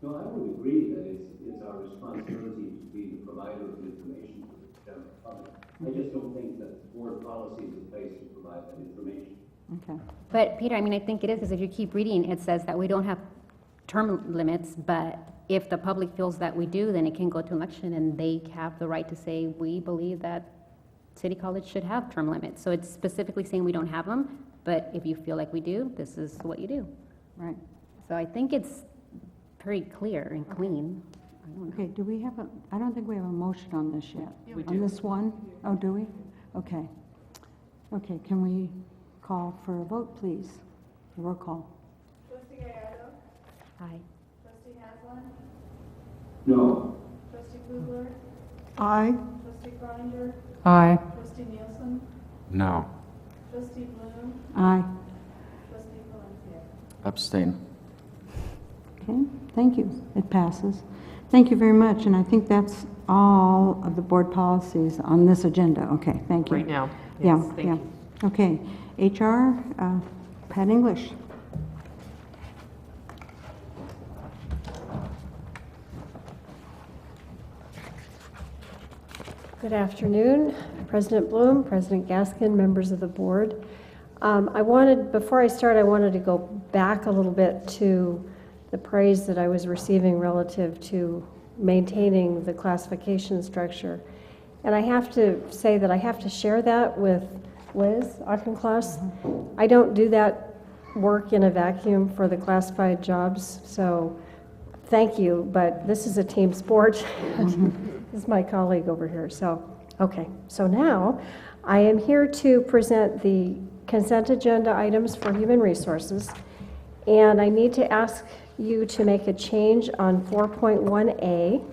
Speaker 10: No, I would agree that it's our responsibility to be the provider of information to the general public. I just don't think that board policy is the place to provide that information.
Speaker 1: Okay.
Speaker 12: But Peter, I think it is, because if you keep reading, it says that we don't have term limits, but if the public feels that we do, then it can go to election, and they have the right to say, we believe that City College should have term limits. So it's specifically saying we don't have them, but if you feel like we do, this is what you do.
Speaker 1: Right.
Speaker 12: So I think it's pretty clear and clean. I don't know.
Speaker 1: Okay, do we have I don't think we have a motion on this yet.
Speaker 2: We
Speaker 1: On
Speaker 2: do.
Speaker 1: this one? Oh, do we? Okay. Okay, can we call for a vote, please? Roll call.
Speaker 11: Trustee Gallardo?
Speaker 12: Aye.
Speaker 11: Trustee Haslam?
Speaker 10: No.
Speaker 11: Trustee Kugler?
Speaker 15: Aye.
Speaker 11: Trustee Croninger?
Speaker 14: Aye.
Speaker 11: Trustee Nielsen?
Speaker 16: No.
Speaker 11: Trustee Bloom?
Speaker 1: Aye.
Speaker 11: Trustee Valencia?
Speaker 4: Abstain.
Speaker 1: Okay, thank you. It passes. Thank you very much, and I think that's all of the board policies on this agenda. Okay, thank you.
Speaker 2: Right now.
Speaker 1: Yeah,
Speaker 2: Yes, thank
Speaker 1: yeah.
Speaker 2: you.
Speaker 1: Okay, HR, Pat English.
Speaker 17: Good afternoon, President Bloom, President Gaskin, members of the board. Before I start, I wanted to go back a little bit to the praise that I was receiving relative to maintaining the classification structure. And I have to say that I have to share that with Liz Auchincloss. I don't do that work in a vacuum for the classified jobs, so thank you, but this is a team sport. This is my colleague over here, so, okay. So now, I am here to present the consent agenda items for Human Resources, and I need to ask you to make a change on 4.1A.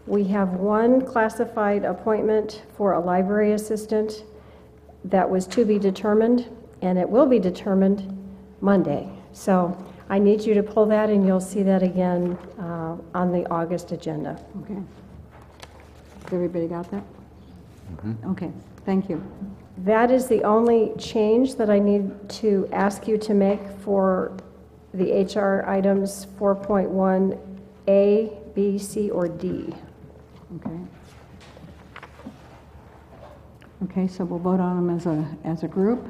Speaker 17: We have one classified appointment for a library assistant that was to be determined, and it will be determined Monday. So I need you to pull that, and you'll see that again on the August agenda.
Speaker 1: Okay. Everybody got that? Okay, thank you.
Speaker 17: That is the only change that I need to ask you to make for the HR items 4.1A, B, C, or D.
Speaker 1: Okay. Okay, so we'll vote on them as a group.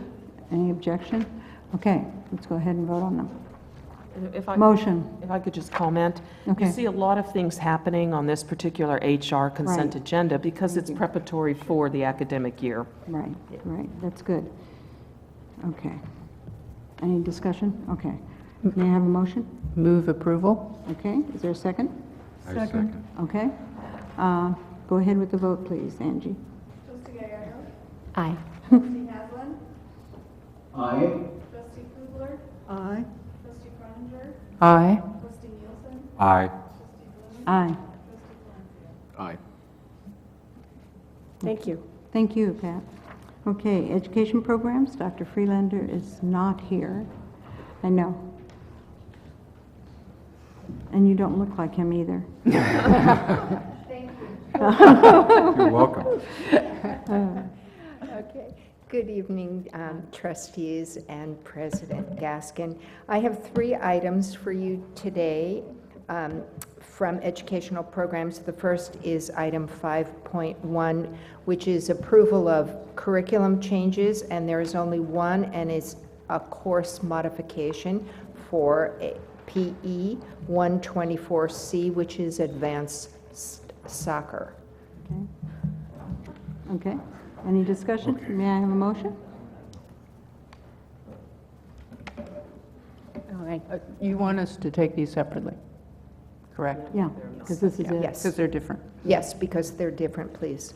Speaker 1: Any objection? Okay, let's go ahead and vote on them. Motion.
Speaker 2: If I could just comment.
Speaker 1: Okay.
Speaker 2: You see a lot of things happening on this particular HR consent agenda because it's preparatory for the academic year.
Speaker 1: Right, right, that's good. Okay. Any discussion? Okay. May I have a motion?
Speaker 14: Move approval.
Speaker 1: Okay, is there a second?
Speaker 14: Second.
Speaker 1: Okay. Go ahead with the vote, please, Angie.
Speaker 11: Trustee Gallardo?
Speaker 12: Aye.
Speaker 11: Trustee Haslam?
Speaker 10: Aye.
Speaker 11: Trustee Kugler?
Speaker 15: Aye.
Speaker 11: Trustee Croninger?
Speaker 14: Aye.
Speaker 11: Trustee Nielsen?
Speaker 16: Aye.
Speaker 11: Trustee Bloom?
Speaker 1: Aye.
Speaker 11: Trustee Valencia?
Speaker 16: Aye.
Speaker 17: Thank you.
Speaker 1: Thank you, Pat. Okay, education programs, Dr. Freelander is not here. I know. And you don't look like him either.
Speaker 11: Thank you.
Speaker 16: You're welcome.
Speaker 18: Okay. Good evening, trustees and President Gaskin. I have 3 items for you today from educational programs. The first is item 5.1, which is approval of curriculum changes, and there is only one, and it's a course modification for PE 124C, which is advanced soccer.
Speaker 1: Okay. Okay. Any discussion? May I have a motion?
Speaker 12: All right.
Speaker 14: You want us to take these separately, correct?
Speaker 1: Yeah, because this is it.
Speaker 18: Yes.
Speaker 14: Because they're different.
Speaker 18: Yes, because they're different, please.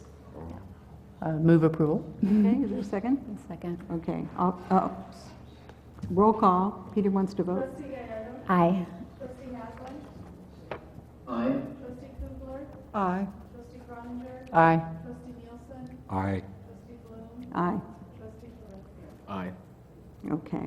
Speaker 14: Move approval.
Speaker 1: Okay, is there a second?
Speaker 12: Second.
Speaker 1: Okay. Roll call. Peter wants to vote.
Speaker 11: Trustee Gallardo?
Speaker 12: Aye.
Speaker 11: Trustee Haslam?
Speaker 10: Aye.
Speaker 11: Trustee Kugler?
Speaker 15: Aye.
Speaker 11: Trustee Croninger?
Speaker 14: Aye.
Speaker 11: Trustee Nielsen?
Speaker 16: Aye.
Speaker 11: Trustee Bloom?
Speaker 1: Aye.
Speaker 11: Trustee Valencia?
Speaker 16: Aye.
Speaker 1: Okay.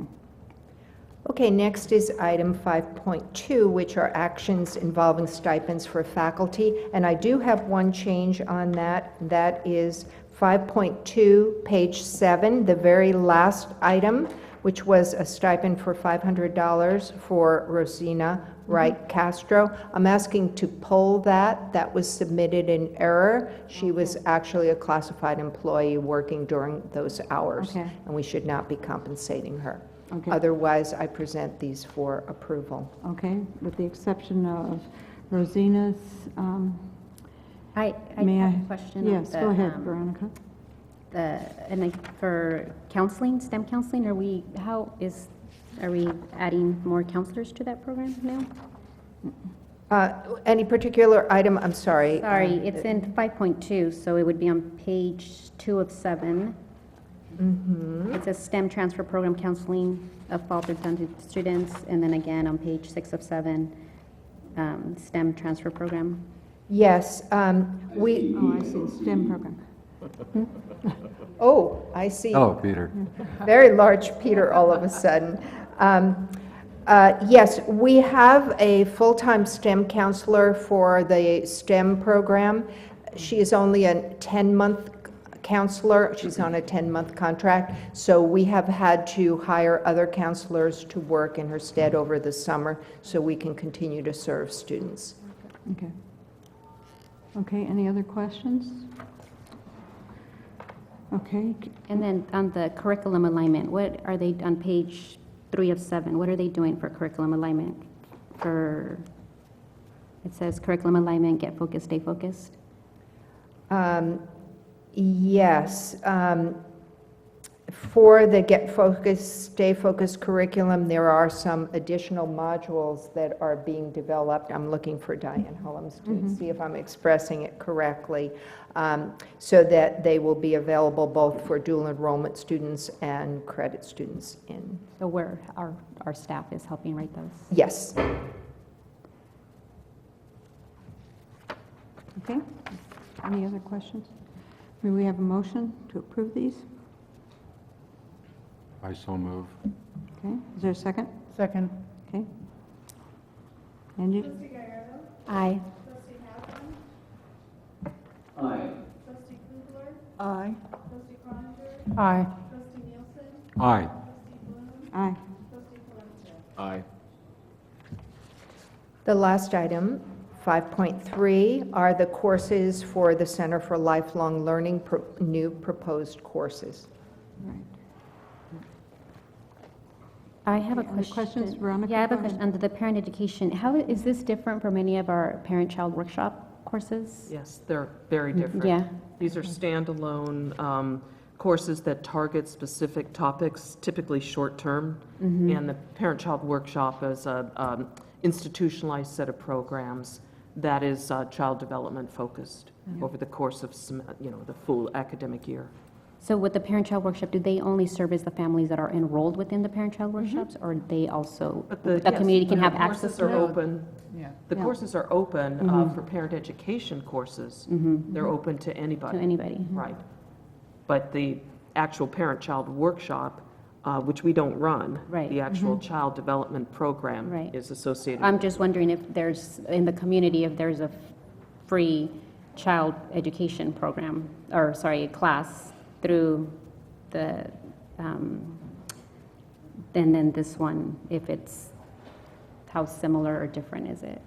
Speaker 18: Okay, next is item 5.2, which are actions involving stipends for faculty. And I do have one change on that. That is 5.2, page 7, the very last item, which was a stipend for $500 for Rosina Wright Castro. I'm asking to pull that. That was submitted in error. She was actually a classified employee working during those hours,
Speaker 1: Okay.
Speaker 18: and we should not be compensating her.
Speaker 1: Okay.
Speaker 18: Otherwise, I present these for approval.
Speaker 1: Okay, with the exception of Rosina's,
Speaker 12: I
Speaker 1: may
Speaker 12: have
Speaker 1: I?
Speaker 12: a question. on
Speaker 1: Yes,
Speaker 12: the,
Speaker 1: go ahead, Veronica.
Speaker 12: For counseling, STEM counseling, are we adding more counselors to that program now?
Speaker 18: Any particular item, I'm sorry.
Speaker 12: Sorry, it's in 5.2, so it would be on page 2 of 7. It says STEM transfer program counseling of fault redundant students, and then again on page 6 of 7, STEM transfer program.
Speaker 18: Yes,
Speaker 1: Oh, I see, STEM program.
Speaker 18: Oh, I see.
Speaker 16: Hello, Peter.
Speaker 18: Very large Peter all of a sudden. Yes, we have a full-time STEM counselor for the STEM program. She is only a 10-month counselor. She's on a 10-month contract, so we have had to hire other counselors to work in her stead over the summer so we can continue to serve students.
Speaker 1: Okay. Okay, any other questions? Okay,
Speaker 12: And then on the curriculum alignment, what are they, on page 3 of 7, what are they doing for curriculum alignment? It says curriculum alignment, get focused, stay focused.
Speaker 18: Yes. For the Get Focused, Stay Focused curriculum, there are some additional modules that are being developed. I'm looking for Diane Hullums to see if I'm expressing it correctly, so that they will be available both for dual enrollment students and credit students in.
Speaker 12: So where our staff is helping write those?
Speaker 18: Yes.
Speaker 1: okay. Any other questions? May we have a motion to approve these?
Speaker 16: I so move.
Speaker 1: Okay, is there a second?
Speaker 14: Second.
Speaker 1: Okay. Angie?
Speaker 11: Trustee Gallardo?
Speaker 12: Aye.
Speaker 11: Trustee Haslam?
Speaker 10: Aye.
Speaker 11: Trustee Kugler?
Speaker 15: Aye.
Speaker 11: Trustee Croninger?
Speaker 14: Aye.
Speaker 11: Trustee Nielsen?
Speaker 16: Aye.
Speaker 11: Trustee Bloom?
Speaker 1: Aye.
Speaker 11: Trustee Valencia?
Speaker 4: Aye.
Speaker 18: The last item, 5.3, are the courses for the Center for Lifelong Learning, new proposed courses.
Speaker 1: Right.
Speaker 12: I have a
Speaker 1: Okay, other
Speaker 12: question.
Speaker 1: questions? Veronica,
Speaker 12: Yeah, I have a
Speaker 1: go ahead.
Speaker 12: question under the parent education. How is this different from any of our parent-child workshop courses?
Speaker 2: Yes, they're very different.
Speaker 12: Yeah.
Speaker 2: These are standalone courses that target specific topics, typically short-term, and the parent-child workshop is a institutionalized set of programs that is child development focused over the course of the full academic year.
Speaker 12: So with the parent-child workshop, do they only serve as the families that are enrolled within the parent-child workshops, or they also,
Speaker 2: But
Speaker 12: the
Speaker 2: yes,
Speaker 12: community can
Speaker 2: the
Speaker 12: have access
Speaker 2: courses
Speaker 12: to
Speaker 2: are
Speaker 12: it?
Speaker 2: open.
Speaker 14: Yeah.
Speaker 2: The
Speaker 1: Yeah.
Speaker 2: courses are open for parent education courses. They're open to anybody.
Speaker 12: To anybody.
Speaker 2: Right. But the actual parent-child workshop, which we don't run,
Speaker 12: Right.
Speaker 2: the actual child development program
Speaker 12: Right.
Speaker 2: is associated.
Speaker 12: I'm just wondering if there's, in the community, if there's a free child education program, or sorry, class through the, and then this one, if it's, how similar or different is it?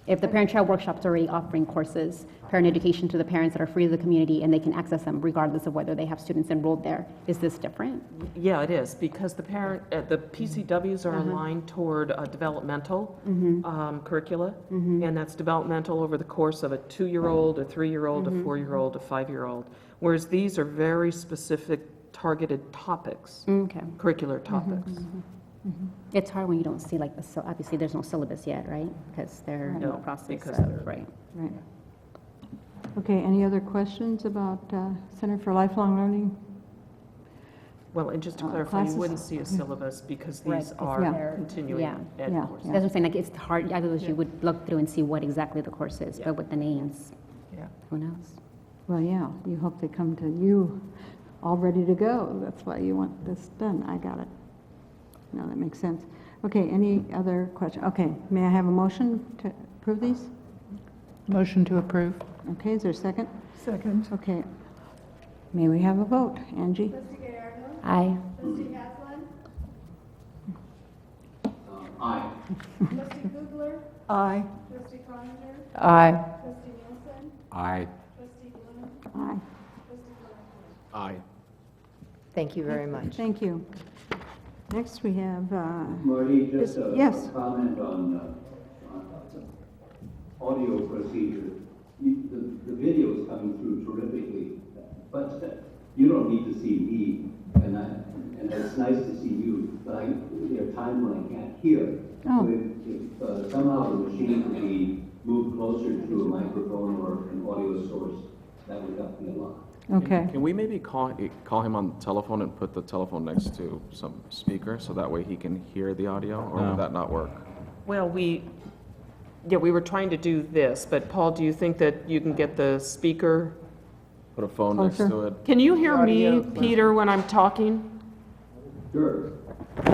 Speaker 12: If the parent-child workshop's already offering courses, parent education to the parents that are free to the community, and they can access them regardless of whether they have students enrolled there, is this different?
Speaker 2: Yeah, it is, because the PCWs are aligned toward developmental curricula, and that's developmental over the course of a 2-year-old, a 3-year-old, a 4-year-old, a 5-year-old, whereas these are very specific targeted topics,
Speaker 12: Okay.
Speaker 2: curricular topics.
Speaker 12: It's hard when you don't see like obviously there's no syllabus yet, right? Because they're in the
Speaker 2: No,
Speaker 12: process
Speaker 2: because
Speaker 12: of,
Speaker 2: they're-
Speaker 12: right.
Speaker 1: Right. Okay, any other questions about Center for Lifelong Learning?
Speaker 2: Well, and just to
Speaker 1: Uh,
Speaker 2: clarify, you
Speaker 1: classes?
Speaker 2: wouldn't see a syllabus because
Speaker 12: Right,
Speaker 2: these
Speaker 12: because
Speaker 2: are
Speaker 12: they're-
Speaker 2: continuing
Speaker 12: yeah.
Speaker 2: ed
Speaker 1: Yeah,
Speaker 2: courses.
Speaker 1: yeah.
Speaker 12: That's what I'm saying, like, it's hard, otherwise you would look through and see what exactly the course is,
Speaker 2: Yeah.
Speaker 12: but with the names,
Speaker 2: Yeah.
Speaker 12: who knows?
Speaker 1: Well, yeah, you hope they come to you all ready to go. That's why you want this done. I got it. No, that makes sense. Okay, any other question? Okay, may I have a motion to approve these?
Speaker 14: Motion to approve.
Speaker 1: Okay, is there a second?
Speaker 15: Second.
Speaker 1: Okay. May we have a vote? Angie?
Speaker 11: Trustee Gallardo?
Speaker 12: Aye.
Speaker 11: Trustee Haslam?
Speaker 10: Aye.
Speaker 11: Trustee Kugler?
Speaker 15: Aye.
Speaker 11: Trustee Croninger?
Speaker 14: Aye.
Speaker 11: Trustee Nielsen?
Speaker 16: Aye.
Speaker 11: Trustee Bloom?
Speaker 1: Aye.
Speaker 11: Trustee Valencia?
Speaker 4: Aye.
Speaker 18: Thank you very much.
Speaker 1: Thank you. Next, we have,
Speaker 10: Marty, just
Speaker 1: yes.
Speaker 10: a comment on audio procedure. The video is coming through terrifically, but you don't need to see me, and it's nice to see you, but there are times when I can't hear.
Speaker 1: Oh.
Speaker 10: So if somehow the machine could be moved closer to a microphone or an audio source, that would help me a lot.
Speaker 1: Okay.
Speaker 4: Can we maybe call him on the telephone and put the telephone next to some speaker so that way he can hear the audio, or would that not work?
Speaker 2: Well, we were trying to do this, but Paul, do you think that you can get the speaker?
Speaker 4: Put a phone next
Speaker 1: Closer.
Speaker 4: to it?
Speaker 2: Can you hear me,
Speaker 10: Audio.
Speaker 2: Peter, when I'm talking?
Speaker 10: Sure.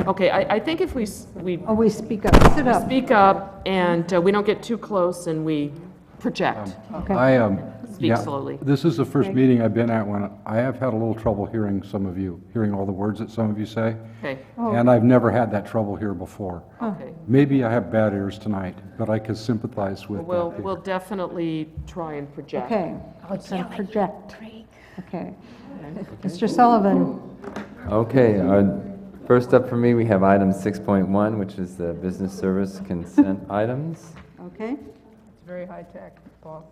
Speaker 2: Okay, I think if we
Speaker 1: We speak up, sit up.
Speaker 2: speak up and we don't get too close and we project.
Speaker 1: Okay.
Speaker 2: Speak slowly.
Speaker 16: This is the first
Speaker 1: Okay.
Speaker 16: meeting I've been at when I have had a little trouble hearing some of you, hearing all the words that some of you say.
Speaker 2: Okay,
Speaker 1: Oh.
Speaker 16: And I've never had that trouble here before.
Speaker 2: okay.
Speaker 16: Maybe I have bad ears tonight, but I can sympathize with
Speaker 2: We'll
Speaker 16: Peter.
Speaker 2: definitely try and project.
Speaker 1: Okay, let's project. Okay. Mr. Sullivan,
Speaker 19: Okay, first up for me, we have item 6.1, which is the business service consent items.
Speaker 1: okay?
Speaker 14: It's very high-tech, Paul.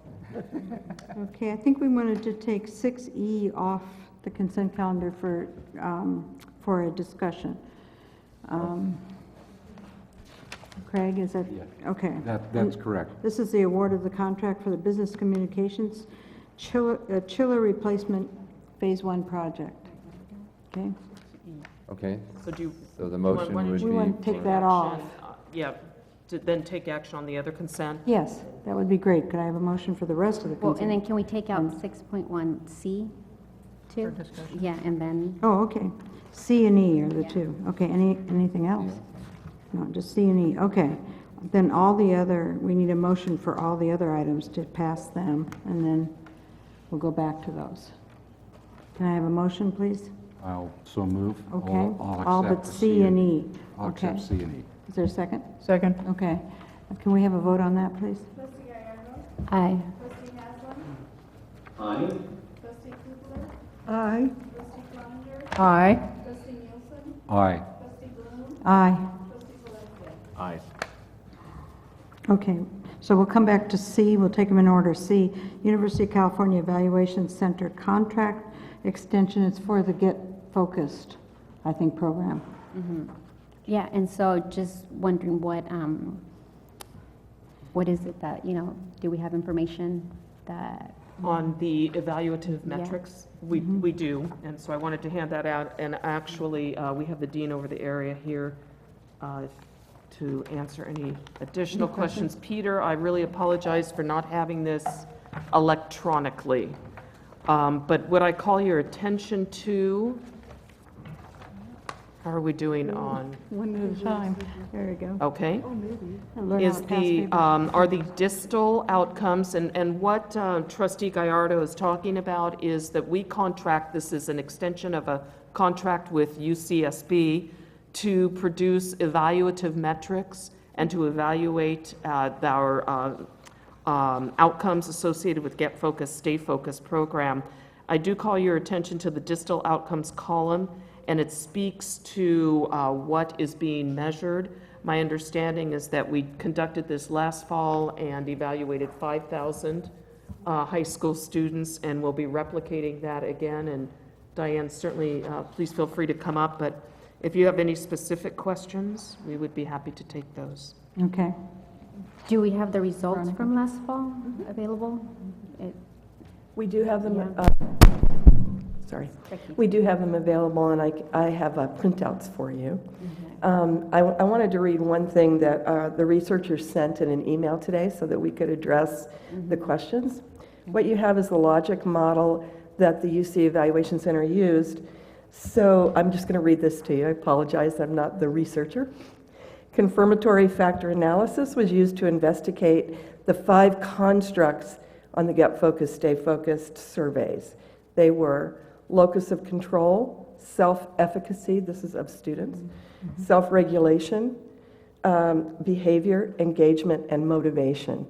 Speaker 1: Okay, I think we wanted to take 6E off the consent calendar for a discussion. Craig, is that, okay.
Speaker 16: That's correct.
Speaker 1: This is the award of the contract for the business communications chiller replacement Phase 1 project. Okay?
Speaker 19: Okay,
Speaker 2: So do you?
Speaker 19: so the motion
Speaker 2: why don't
Speaker 19: would
Speaker 2: you
Speaker 1: We
Speaker 19: be,
Speaker 1: want to take that off.
Speaker 2: action, yeah, to then take action on the other consent?
Speaker 1: Yes, that would be great. Could I have a motion for the rest of the
Speaker 12: Well,
Speaker 1: consent?
Speaker 12: and then can we take out 6.1C too? Yeah, and then,
Speaker 1: Oh, okay. C and E are the two. Okay, anything else? No, just C and E, okay. Then all the other, we need a motion for all the other items to pass them, and then we'll go back to those. Can I have a motion, please?
Speaker 16: I'll so move.
Speaker 1: Okay.
Speaker 16: I'll
Speaker 1: All but
Speaker 16: accept the
Speaker 1: C and E.
Speaker 16: I'll
Speaker 1: Okay.
Speaker 16: accept C and E.
Speaker 1: Is there a second?
Speaker 14: Second.
Speaker 1: Okay. Can we have a vote on that, please?
Speaker 11: Trustee Gallardo?
Speaker 12: aye.
Speaker 11: Trustee Haslam?
Speaker 10: Aye.
Speaker 11: Trustee Kugler?
Speaker 15: Aye.
Speaker 11: Trustee Cloninger?
Speaker 14: Aye.
Speaker 11: Trustee Nielsen?
Speaker 16: Aye.
Speaker 11: Trustee Bloom?
Speaker 1: Aye.
Speaker 11: Trustee Valencia?
Speaker 4: Aye.
Speaker 1: Okay, so we'll come back to C, we'll take them in order. C, University of California Evaluation Center contract extension. It's for the Get Focused, I think, program.
Speaker 12: Yeah, and so just wondering what is it that, do we have information that,
Speaker 2: On the evaluative
Speaker 12: Yeah.
Speaker 2: metrics, we do, and so I wanted to hand that out, and actually, we have the dean over the area here to answer any additional questions. Peter, I really apologize for not having this electronically, but would I call your attention to, how are we doing on,
Speaker 1: One at a time. There you go.
Speaker 2: okay?
Speaker 1: Learn
Speaker 2: Is
Speaker 1: how to pass
Speaker 2: the,
Speaker 1: papers.
Speaker 2: are the distal outcomes, and what trustee Gallardo is talking about is that we contract, this is an extension of a contract with UCSB to produce evaluative metrics and to evaluate our outcomes associated with Get Focused, Stay Focused program. I do call your attention to the distal outcomes column, and it speaks to what is being measured. My understanding is that we conducted this last fall and evaluated 5,000 high school students, and we'll be replicating that again. And Diane, certainly, please feel free to come up, but if you have any specific questions, we would be happy to take those.
Speaker 1: Okay.
Speaker 12: do we have the results from last fall available?
Speaker 5: We do have them,
Speaker 12: Yeah.
Speaker 5: Sorry.
Speaker 12: Thank you.
Speaker 5: We do have them available, and I have printouts for you. I wanted to read one thing that the researchers sent in an email today so that we could address the questions. What you have is the logic model that the UC Evaluation Center used. So I'm just going to read this to you. I apologize, I'm not the researcher. Confirmatory factor analysis was used to investigate the 5 constructs on the Get Focused, Stay Focused surveys. They were locus of control, self-efficacy, this is of students, self-regulation, behavior, engagement, and motivation.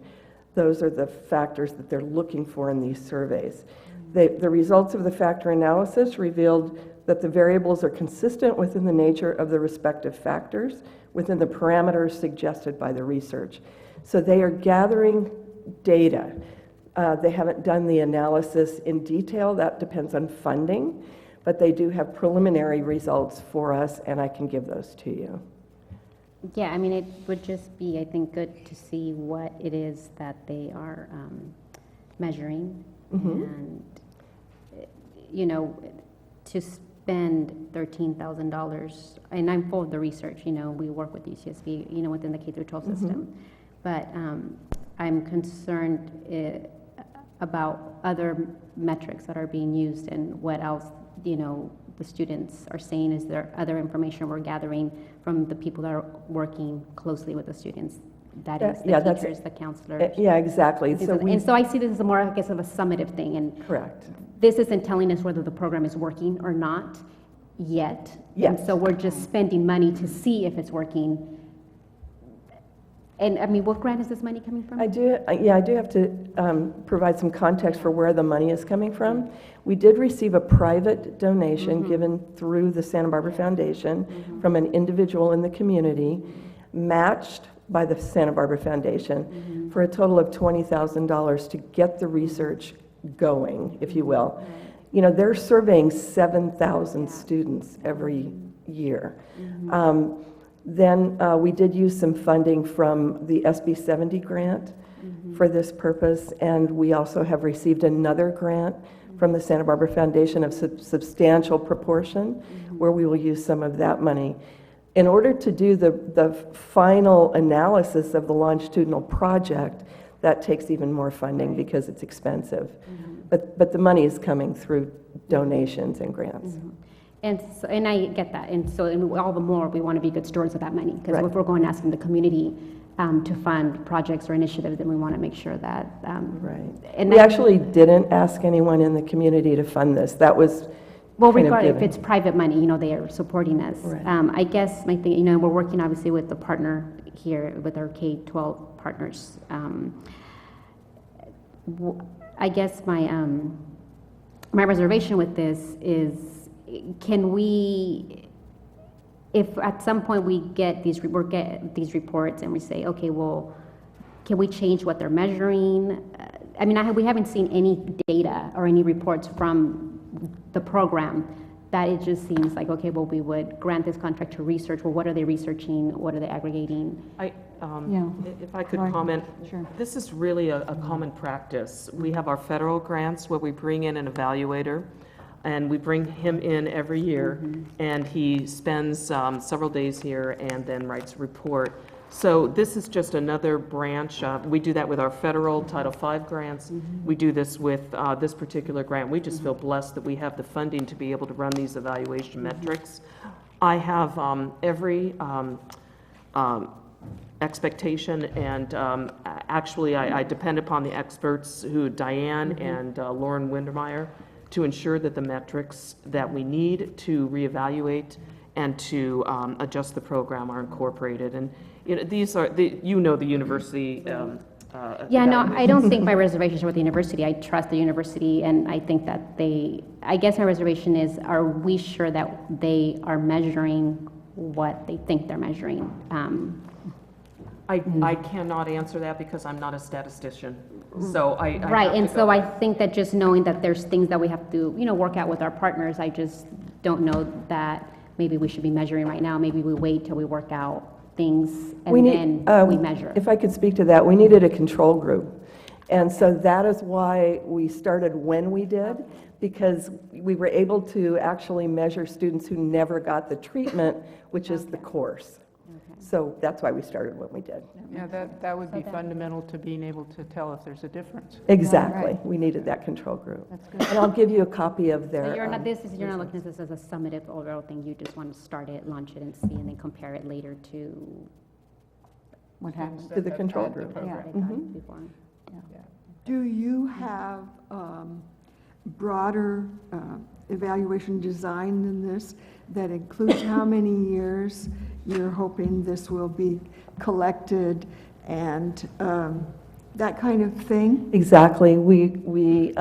Speaker 20: Those are the factors that they're looking for in these surveys. The results of the factor analysis revealed that the variables are consistent within the nature of the respective factors within the parameters suggested by the research. So they are gathering data. They haven't done the analysis in detail. That depends on funding, but they do have preliminary results for us, and I can give those to you.
Speaker 12: Yeah, I mean, it would just be, I think, good to see what it is that they are measuring. And, you know, to spend $13,000, and I'm full of the research, you know, we work with UCSB, you know, within the K-12 system, but I'm concerned about other metrics that are being used and what else, you know, the students are saying. Is there other information we're gathering from the people that are working closely with the students? That is the teachers, the counselors.
Speaker 20: Yeah, exactly.
Speaker 12: And so I see this as more, I guess, of a summative thing. And
Speaker 20: correct.
Speaker 12: This isn't telling us whether the program is working or not yet.
Speaker 20: Yes.
Speaker 12: And so we're just spending money to see if it's working. And I mean, what grant is this money coming from?
Speaker 20: I do have to provide some context for where the money is coming from. We did receive a private donation given through the Santa Barbara Foundation from an individual in the community, matched by the Santa Barbara Foundation for a total of $20,000 to get the research going, if you will. You know, they're surveying 7,000 students every year. Then we did use some funding from the SB 70 grant for this purpose, and we also have received another grant from the Santa Barbara Foundation of substantial proportion, where we will use some of that money. In order to do the final analysis of the longitudinal project, that takes even more funding because it's expensive. But the money is coming through donations and grants.
Speaker 12: And I get that, and so all the more we want to be good stewards of that money, because if we're going asking the community to fund projects or initiatives, then we want to make sure that.
Speaker 20: And we actually didn't ask anyone in the community to fund this. That was
Speaker 12: well, regardless if it's private money, you know, they are supporting us.
Speaker 20: Right.
Speaker 12: I guess my thing, you know, we're working obviously with the partner here, with our K-12 partners. I guess my reservation with this is, can we, if at some point we get these reports and we say, okay, well, can we change what they're measuring? I mean, we haven't seen any data or any reports from the program that it just seems like, okay, well, we would grant this contract to research. Well, what are they researching? What are they aggregating?
Speaker 2: If I could comment, this is really a common practice. We have our federal grants where we bring in an evaluator, and we bring him in every year, and he spends several days here and then writes a report. So this is just another branch. We do that with our federal Title V grants. We do this with this particular grant. We just feel blessed that we have the funding to be able to run these evaluation metrics. I have every expectation, and actually I depend upon the experts Diane and Lauren Windermeyer, to ensure that the metrics that we need to reevaluate and to adjust the program are incorporated. And you know, these are the university.
Speaker 12: Yeah, no, I don't think my reservations are with the university. I trust the university, and I think that I guess my reservation is, are we sure that they are measuring what they think they're measuring?
Speaker 2: I cannot answer that because I'm not a statistician. So
Speaker 12: I think that just knowing that there's things that we have to, you know, work out with our partners, I just don't know that maybe we should be measuring right now. Maybe we wait till we work out things and then we measure.
Speaker 20: If I could speak to that, we needed a control group. And so that is why we started when we did, because we were able to actually measure students who never got the treatment, which is the course. So that's why we started when we did.
Speaker 14: Yeah, that would be fundamental to being able to tell if there's a difference.
Speaker 20: Exactly. We needed that control group.
Speaker 12: That's good.
Speaker 20: And I'll give you a copy of their.
Speaker 12: So you're not looking at this as a summative overall thing. You just want to start it, launch it, and see, and then compare it later to
Speaker 1: what happens
Speaker 20: to the control group.
Speaker 1: Yeah.
Speaker 15: Do you have broader evaluation design than this that includes how many years you're hoping this will be collected and that kind of thing?
Speaker 20: Exactly. We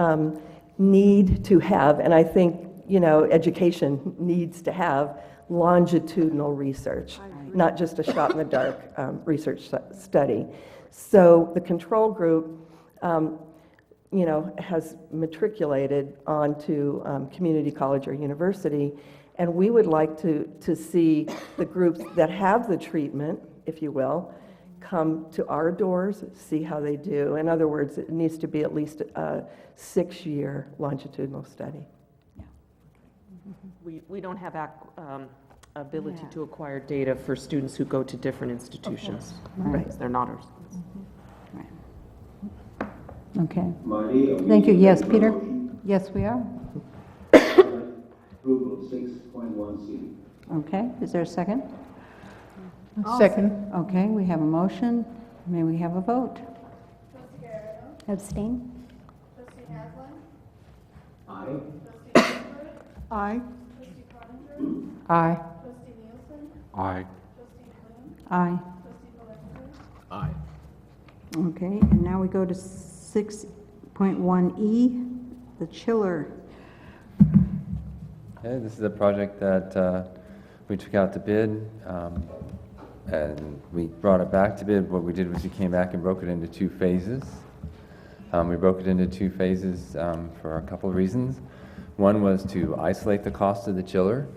Speaker 20: need to have, and I think, education needs to have longitudinal research, not just a shot in the dark research study. So the control group, has matriculated onto community college or university, and we would like to see the groups that have the treatment, if you will, come to our doors, see how they do. In other words, it needs to be at least a 6-year longitudinal study.
Speaker 2: We don't have ability to acquire data for students who go to different institutions.
Speaker 1: Right.
Speaker 2: Because they're not ours.
Speaker 1: Okay.
Speaker 10: Marty, are we
Speaker 1: Thank you. Yes,
Speaker 10: making a
Speaker 1: Peter?
Speaker 10: motion?
Speaker 1: Yes, we are.
Speaker 10: Approval of 6.1C.
Speaker 1: Okay, is there a second?
Speaker 14: Second.
Speaker 1: Okay, we have a motion. May we have a vote?
Speaker 11: Trustee Guerrero?
Speaker 12: Abstain?
Speaker 11: Trustee Haslam?
Speaker 10: Aye.
Speaker 11: Trustee Gifford?
Speaker 15: Aye.
Speaker 11: Trustee Coniger?
Speaker 14: Aye.
Speaker 11: Trustee Nielsen?
Speaker 16: Aye.
Speaker 11: Trustee Bloom?
Speaker 1: Aye.
Speaker 11: Trustee Valencia?
Speaker 19: Aye.
Speaker 1: Okay, and now we go to 6.1E, the chiller.
Speaker 19: Okay, this is a project that we took out to bid, and we brought it back to bid. What we did was we came back and broke it into 2 phases. We broke it into 2 phases for a couple of reasons. One was to isolate the cost of the chiller,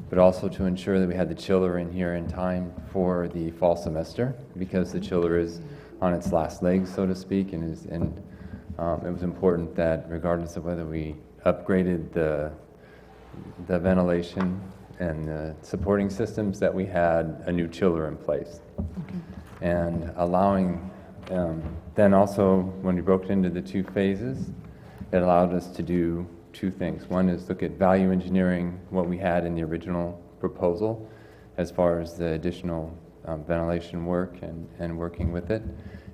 Speaker 19: but also to ensure that we had the chiller in here in time for the fall semester, because the chiller is on its last legs, so to speak, and it was important that regardless of whether we upgraded the ventilation and the supporting systems, that we had a new chiller in place. Okay. And allowing, then also when we broke it into the 2 phases, it allowed us to do 2 things. One is look at value engineering what we had in the original proposal as far as the additional ventilation work and working with it,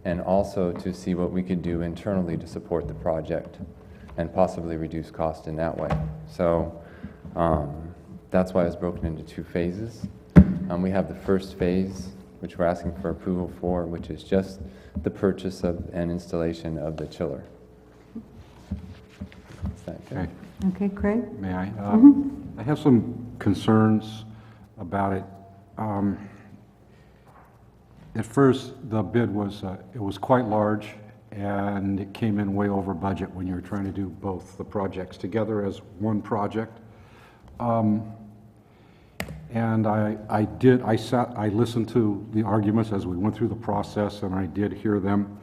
Speaker 19: and also to see what we could do internally to support the project and possibly reduce cost in that way. So that's why it's broken into 2 phases. We have the first phase, which we're asking for approval for, which is just the purchase of and installation of the chiller. Is that good?
Speaker 16: Okay.
Speaker 1: Okay, Craig?
Speaker 16: May I? I have some concerns about it. At first, the bid was, it was quite large, and it came in way over budget when you were trying to do both the projects together as one project. And I listened to the arguments as we went through the process, and I did hear them.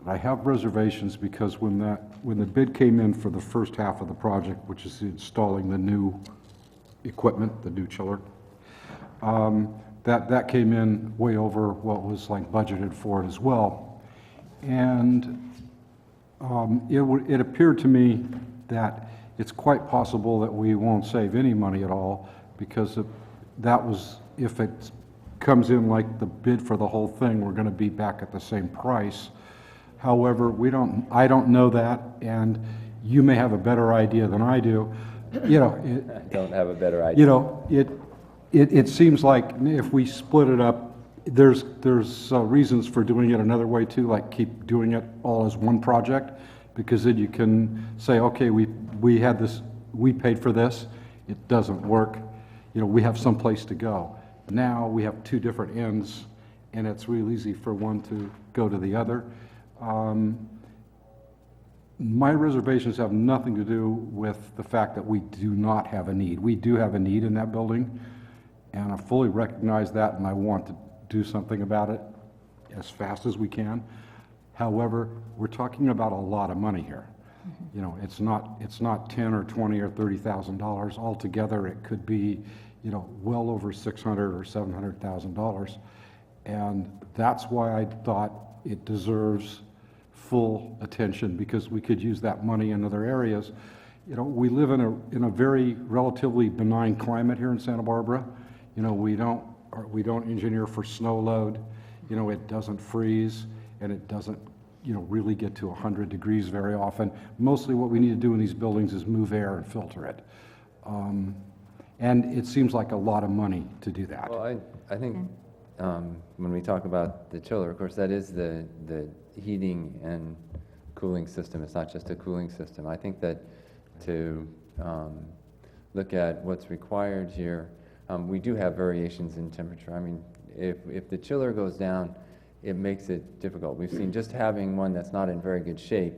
Speaker 16: I have reservations because when the bid came in for the first half of the project, which is installing the new equipment, the new chiller, that came in way over what was like budgeted for it as well. And it appeared to me that it's quite possible that we won't save any money at all, because if it comes in like the bid for the whole thing, we're going to be back at the same price. However, I don't know that, and you may have a better idea than I do.
Speaker 19: I don't have a better idea.
Speaker 16: It seems like if we split it up, there's reasons for doing it another way too, like keep doing it all as one project, because then you can say, okay, we had this, we paid for this, it doesn't work, we have some place to go. Now we have 2 different ends, and it's real easy for one to go to the other. My reservations have nothing to do with the fact that we do not have a need. We do have a need in that building, and I fully recognize that, and I want to do something about it as fast as we can. However, we're talking about a lot of money here. It's not $10,000 or $20,000 or $30,000 altogether. It could be, well over $600,000 or $700,000, and that's why I thought it deserves full attention, because we could use that money in other areas. We live in a very relatively benign climate here in Santa Barbara. We don't engineer for snow load. It doesn't freeze, and it doesn't really get to 100 degrees very often. Mostly what we need to do in these buildings is move air and filter it. And it seems like a lot of money to do that.
Speaker 19: Well, I think when we talk about the chiller, of course, that is the heating and cooling system. It's not just a cooling system. I think that to look at what's required here, we do have variations in temperature. I mean, if the chiller goes down, it makes it difficult. We've seen just having one that's not in very good shape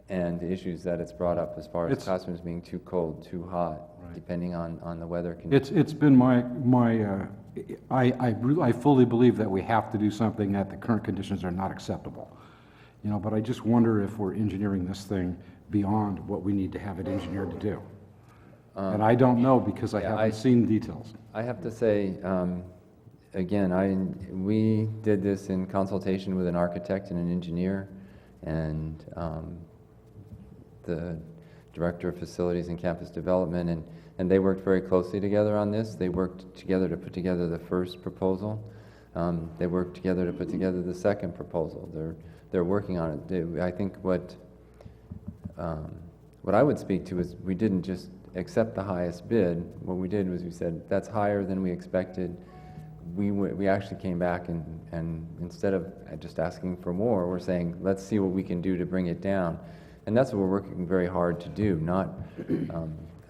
Speaker 19: and the issues that it's brought up as far as classrooms being too cold, too hot, depending on the weather conditions.
Speaker 16: It's been I fully believe that we have to do something, that the current conditions are not acceptable. You know, but I just wonder if we're engineering this thing beyond what we need to have it engineered to do. And I don't know because I haven't seen details.
Speaker 19: I have to say, again, we did this in consultation with an architect and an engineer, and the director of facilities and campus development, and they worked very closely together on this. They worked together to put together the first proposal. They worked together to put together the second proposal. They're working on it. I think what I would speak to is we didn't just accept the highest bid. What we did was we said, that's higher than we expected. We actually came back and instead of just asking for more, we're saying, let's see what we can do to bring it down. And that's what we're working very hard to do.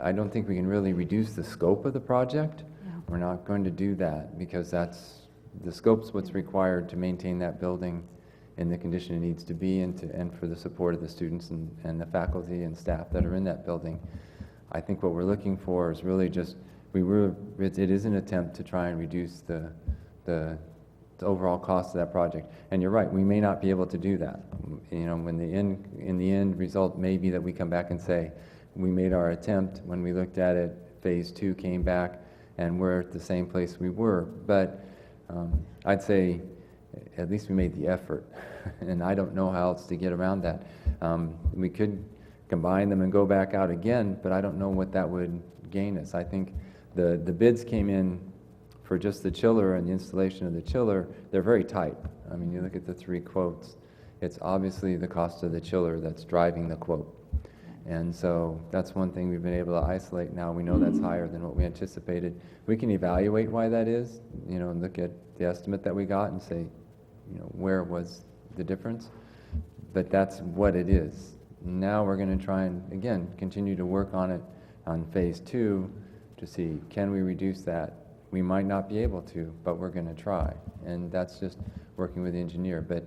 Speaker 19: I don't think we can really reduce the scope of the project. No. We're not going to do that because the scope's what's required to maintain that building in the condition it needs to be and for the support of the students and the faculty and staff that are in that building. I think what we're looking for is really just, it is an attempt to try and reduce the overall cost of that project. And you're right, we may not be able to do that. You know, in the end result may be that we come back and say, we made our attempt. When we looked at it, phase 2 came back and we're at the same place we were. But I'd say at least we made the effort. And I don't know how else to get around that. We could combine them and go back out again, but I don't know what that would gain us. I think the bids came in for just the chiller and the installation of the chiller. They're very tight. I mean, you look at the 3 quotes, it's obviously the cost of the chiller that's driving the quote. And so that's one thing we've been able to isolate now. We know that's higher than what we anticipated. We can evaluate why that is, you know, and look at the estimate that we got and say, you know, where was the difference? But that's what it is. Now we're going to try and, again, continue to work on it on phase 2 to see, can we reduce that? We might not be able to, but we're going to try. And that's just working with the engineer. But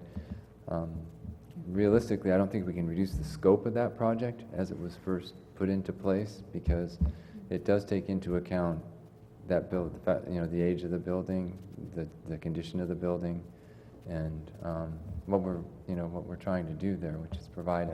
Speaker 19: realistically, I don't think we can reduce the scope of that project as it was first put into place, because it does take into account that the age of the building, the condition of the building, and what we're trying to do there, which is provide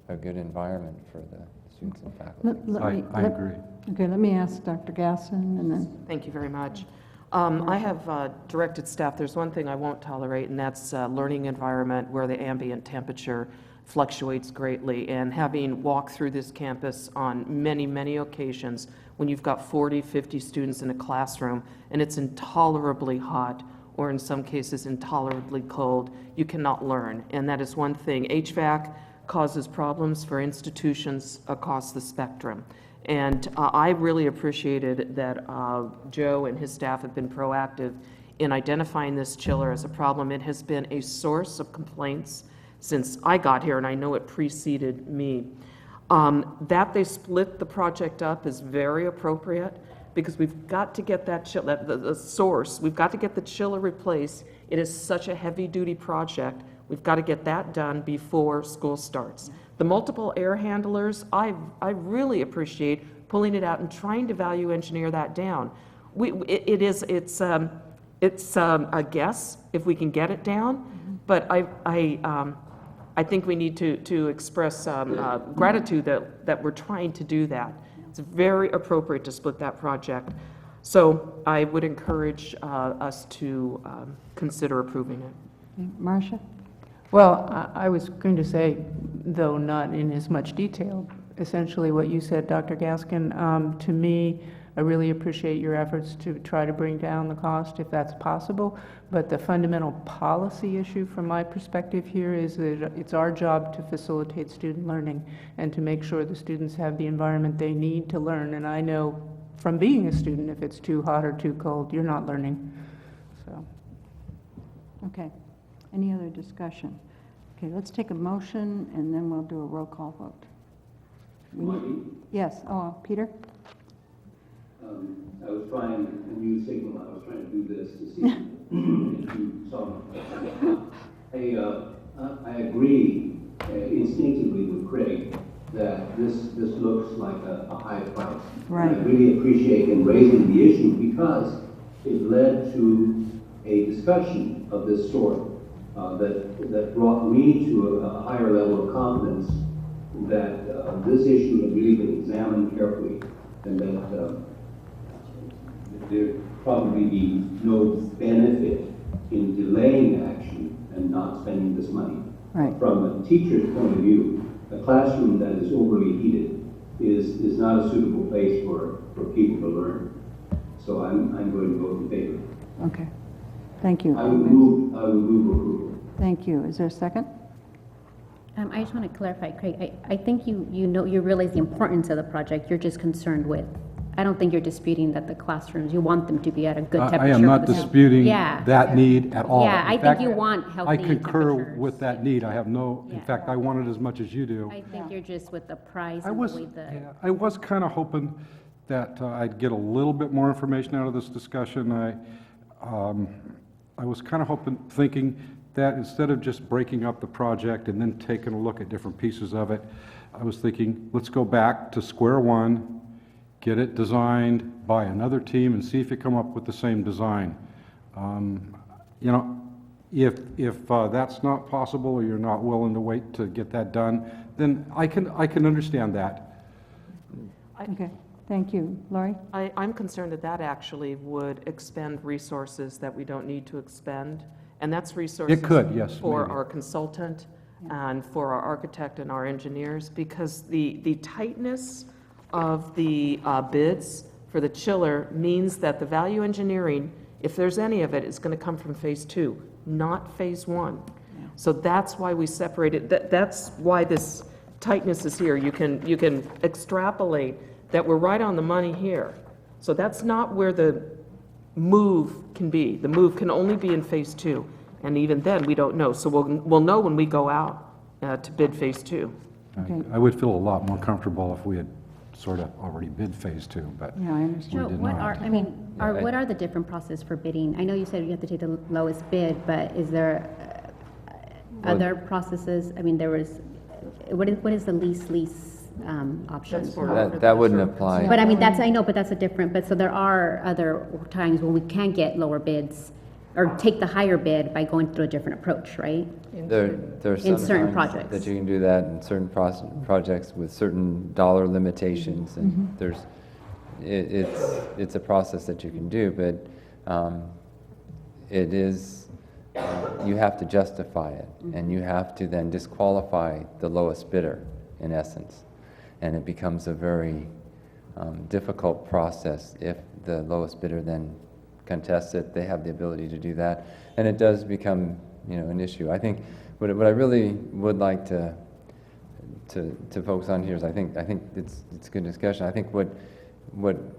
Speaker 19: a good environment for the students and faculty.
Speaker 16: I agree.
Speaker 1: Okay, let me ask Dr. Gasson and then.
Speaker 2: Thank you very much. I have directed staff, there's one thing I won't tolerate, and that's a learning environment where the ambient temperature fluctuates greatly. And having walked through this campus on many, many occasions, when you've got 40, 50 students in a classroom and it's intolerably hot, or in some cases intolerably cold, you cannot learn. And that is one thing. HVAC causes problems for institutions across the spectrum. And I really appreciated that Joe and his staff have been proactive in identifying this chiller as a problem. It has been a source of complaints since I got here, and I know it preceded me. That they split the project up is very appropriate, because we've got to get that chiller, the source, we've got to get the chiller replaced. It is such a heavy-duty project. We've got to get that done before school starts. The multiple air handlers, I really appreciate pulling it out and trying to value engineer that down. It's a guess if we can get it down, but I think we need to express gratitude that we're trying to do that. It's very appropriate to split that project. So I would encourage us to consider approving it.
Speaker 1: Marcia?
Speaker 14: Well, I was going to say, though not in as much detail, essentially what you said, Dr. Gaskin. To me, I really appreciate your efforts to try to bring down the cost if that's possible. But the fundamental policy issue from my perspective here is that it's our job to facilitate student learning and to make sure the students have the environment they need to learn. And I know from being a student, if it's too hot or too cold, you're not learning. So
Speaker 1: Okay. Any other discussion? Okay, let's take a motion, and then we'll do a roll call vote. Yes, Peter?
Speaker 10: I was trying a new signal. I was trying to do this to see if you saw me. I agree instinctively with Craig that this looks like a high price.
Speaker 1: Right.
Speaker 10: And I really appreciate him raising the issue because it led to a discussion of this sort that brought me to a higher level of confidence that this issue had really been examined carefully and that there'd probably be no benefit in delaying action and not spending this money.
Speaker 1: Right.
Speaker 10: From a teacher's point of view, a classroom that is overly heated is not a suitable place for people to learn. So I'm going to vote in favor.
Speaker 1: Okay. Thank you.
Speaker 10: I would move approval.
Speaker 1: Thank you. Is there a second?
Speaker 12: I just want to clarify, Craig, I think you realize the importance of the project. You're just concerned with, I don't think you're disputing that the classrooms, you want them to be at a good temperature.
Speaker 16: I am not
Speaker 12: for the
Speaker 16: disputing
Speaker 12: Yeah.
Speaker 16: that need at all.
Speaker 12: Yeah,
Speaker 16: In
Speaker 12: I
Speaker 16: fact,
Speaker 12: think you want healthy
Speaker 16: I concur
Speaker 12: temperatures.
Speaker 16: with that need. I have no, in fact, I want it as much as you do.
Speaker 12: I think you're just with the price
Speaker 16: I
Speaker 12: and
Speaker 16: was,
Speaker 12: the way the.
Speaker 16: yeah, I was kind of hoping that I'd get a little bit more information out of this discussion. I was kind of thinking that instead of just breaking up the project and then taking a look at different pieces of it, I was thinking, let's go back to square one, get it designed by another team and see if you come up with the same design. You know, if that's not possible or you're not willing to wait to get that done, then I can understand that.
Speaker 1: Okay. Thank you. Laurie?
Speaker 2: I'm concerned that actually would expend resources that we don't need to expend. And that's resources
Speaker 16: It could, yes,
Speaker 2: for
Speaker 16: maybe.
Speaker 2: our consultant and for our architect and our engineers, because the tightness of the bids for the chiller means that the value engineering, if there's any of it, is going to come from phase 2, not phase 1. So that's why we separated. That's why this tightness is here. You can extrapolate that we're right on the money here. So that's not where the move can be. The move can only be in phase 2, and even then we don't know. So we'll know when we go out to bid phase 2.
Speaker 1: Okay.
Speaker 16: I would feel a lot more comfortable if we had sort of already bid phase 2, but
Speaker 1: Yeah, I understand.
Speaker 16: we
Speaker 12: Joe,
Speaker 16: did
Speaker 12: what
Speaker 16: not.
Speaker 12: what are the different process for bidding? I know you said you have to take the lowest bid, but is there other processes? I mean, what is the lease option?
Speaker 19: That wouldn't apply.
Speaker 12: But I mean, I know, but that's a different, but so there are other times when we can get lower bids or take the higher bid by going through a different approach, right?
Speaker 19: There are
Speaker 12: In certain
Speaker 19: some times
Speaker 12: projects.
Speaker 19: that you can do that in certain projects with certain dollar limitations, and it's a process that you can do, but it is, you have to justify it, and you have to then disqualify the lowest bidder, in essence, and it becomes a very difficult process if the lowest bidder then contests it. They have the ability to do that, and it does become, an issue. I think what I really would like to focus on here is I think it's good discussion. I think what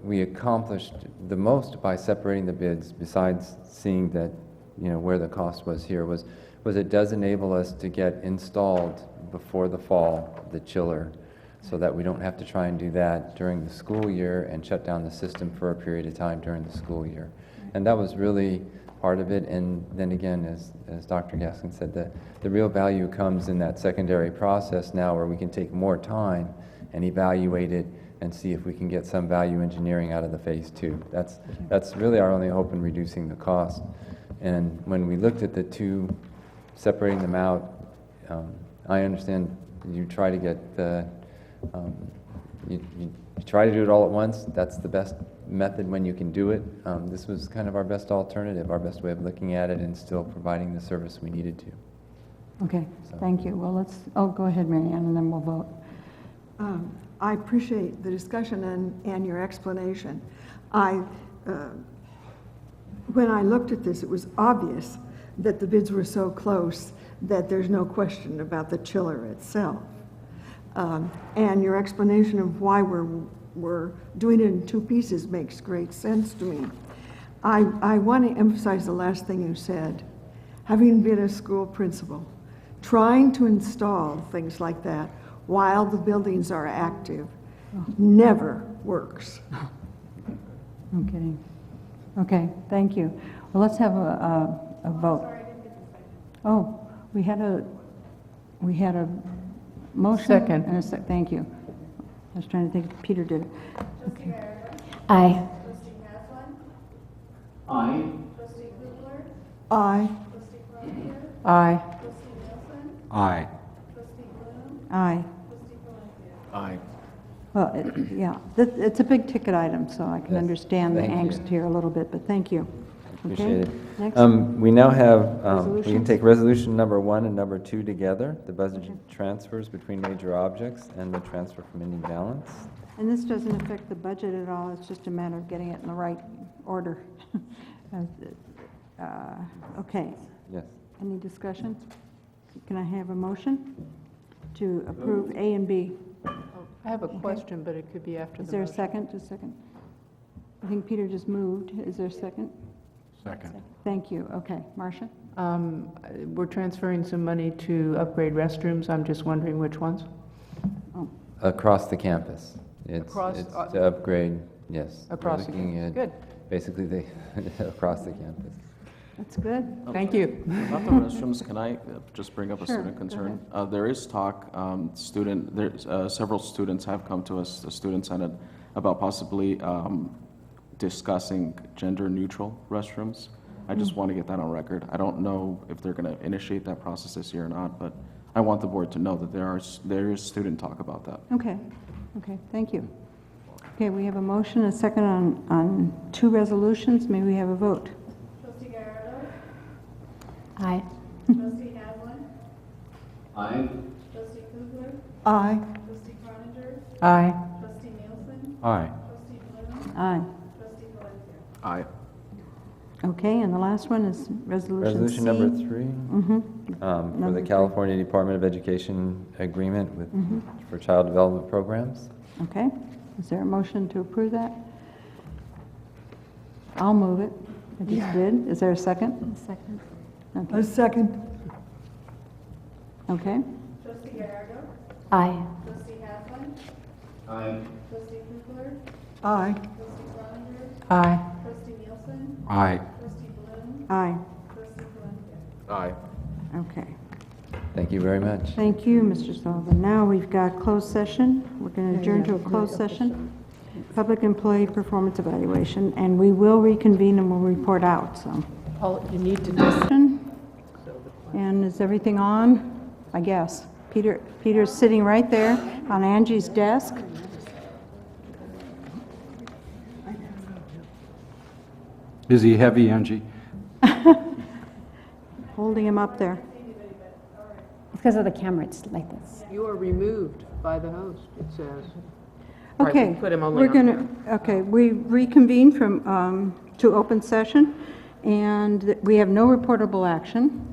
Speaker 19: we accomplished the most by separating the bids, besides seeing that where the cost was here, was it does enable us to get installed before the fall the chiller, so that we don't have to try and do that during the school year and shut down the system for a period of time during the school year. And that was really part of it. And then again, as Dr. Gaskin said, the real value comes in that secondary process now, where we can take more time and evaluate it and see if we can get some value engineering out of the phase 2. That's really our only hope in reducing the cost. And when we looked at the two, separating them out, I understand you try to get you try to do it all at once. That's the best method when you can do it. This was kind of our best alternative, our best way of looking at it and still providing the service we needed to.
Speaker 1: Okay, thank you. Well, go ahead, Mary Ann, and then we'll vote.
Speaker 15: I appreciate the discussion and your explanation. When I looked at this, it was obvious that the bids were so close that there's no question about the chiller itself. And your explanation of why we're doing it in two pieces makes great sense to me. I want to emphasize the last thing you said, having been a school principal, trying to install things like that while the buildings are active never works.
Speaker 1: No kidding. Okay, thank you. Well, let's have a vote. Oh, we had a motion.
Speaker 14: Second.
Speaker 1: And thank you. I was trying to think if Peter did it. Okay.
Speaker 12: Aye.
Speaker 11: Trustee Haslam?
Speaker 10: Aye.
Speaker 11: Trustee Kugler?
Speaker 15: Aye.
Speaker 11: Trustee Croninger?
Speaker 14: Aye.
Speaker 11: Trustee Nielsen?
Speaker 16: Aye.
Speaker 11: Trustee Bloom?
Speaker 1: Aye.
Speaker 11: Trustee Valencia?
Speaker 4: Aye.
Speaker 1: Well, yeah, it's a big ticket item, so I can
Speaker 19: Yes,
Speaker 1: understand the
Speaker 19: thank you.
Speaker 1: angst here a little bit, but thank you. Okay,
Speaker 19: Appreciate it.
Speaker 1: next.
Speaker 19: We now have, we can
Speaker 1: Resolutions?
Speaker 19: take resolution number 1 and number 2 together, the budget transfers between major objects and the transfer from ending balance.
Speaker 1: And this doesn't affect the budget at all, it's just a matter of getting it in the right order. Okay,
Speaker 19: Yes.
Speaker 1: any discussion? Can I have a motion to approve A and B?
Speaker 14: I have a question, but it could be after the
Speaker 1: Is there a
Speaker 14: motion.
Speaker 1: second? Just a second. I think Peter just moved. Is there a second?
Speaker 16: Second.
Speaker 1: Thank you. Okay, Marcia?
Speaker 14: We're transferring some money to upgrade restrooms. I'm just wondering which ones.
Speaker 19: Across the campus. It's
Speaker 14: Across-
Speaker 19: to upgrade, yes. We're
Speaker 14: Across the
Speaker 19: looking
Speaker 14: campus.
Speaker 19: at
Speaker 14: Good.
Speaker 19: Basically, across the campus.
Speaker 1: That's good.
Speaker 14: Thank you.
Speaker 4: About the restrooms, can I just bring up a
Speaker 1: Sure,
Speaker 4: student
Speaker 1: go
Speaker 4: concern? There is talk, several students have come to us, the Student Senate, about possibly discussing gender-neutral restrooms. I just want to get that on record. I don't know if they're going to initiate that process this year or not, but I want the board to know that there is student talk about that.
Speaker 1: Okay, okay, thank you. Okay, we have a motion, a second on 2 resolutions. May we have a vote?
Speaker 11: Trustee Gallardo?
Speaker 12: Aye.
Speaker 11: Trustee Haslam?
Speaker 10: Aye.
Speaker 11: Trustee Kugler?
Speaker 15: Aye.
Speaker 11: Trustee Croninger?
Speaker 14: Aye.
Speaker 11: Trustee Nielsen?
Speaker 16: Aye.
Speaker 11: Trustee Bloom?
Speaker 1: Aye.
Speaker 11: Trustee Valencia?
Speaker 4: Aye.
Speaker 1: Okay, and the last one is resolution C.
Speaker 19: Resolution number 3.
Speaker 1: Mhm.
Speaker 19: For
Speaker 1: Number
Speaker 19: the
Speaker 1: 3.
Speaker 19: California Department of Education agreement with, for child development programs.
Speaker 1: Okay, is there a motion to approve that? I'll move it. I just did. Is there a second?
Speaker 12: Second.
Speaker 1: Okay.
Speaker 15: A second.
Speaker 1: Okay,
Speaker 11: Trustee Gallardo?
Speaker 12: Aye.
Speaker 11: Trustee Haslam?
Speaker 10: Aye.
Speaker 11: Trustee Kugler?
Speaker 15: Aye.
Speaker 11: Trustee Croninger?
Speaker 14: Aye.
Speaker 11: Trustee Nielsen?
Speaker 16: Aye.
Speaker 11: Trustee Bloom?
Speaker 1: aye.
Speaker 11: Trustee Valencia?
Speaker 4: Aye.
Speaker 1: Okay.
Speaker 19: Thank you very much.
Speaker 1: Thank you, Mr. Sullivan. Now we've got closed session. We're going to adjourn to a closed session. Public employee performance evaluation, and we will reconvene and we'll report out, so.
Speaker 2: All you need to do.
Speaker 1: And is everything on? I guess. Peter's sitting right there on Angie's desk.
Speaker 16: Is he heavy, Angie?
Speaker 1: Holding him up there.
Speaker 12: It's because of the camera, it's like this.
Speaker 14: You are removed by the host, it says.
Speaker 2: Right, we
Speaker 1: Okay,
Speaker 2: put him only
Speaker 1: we're
Speaker 2: on
Speaker 1: going to, okay, we reconvene to open session, and we have no reportable action.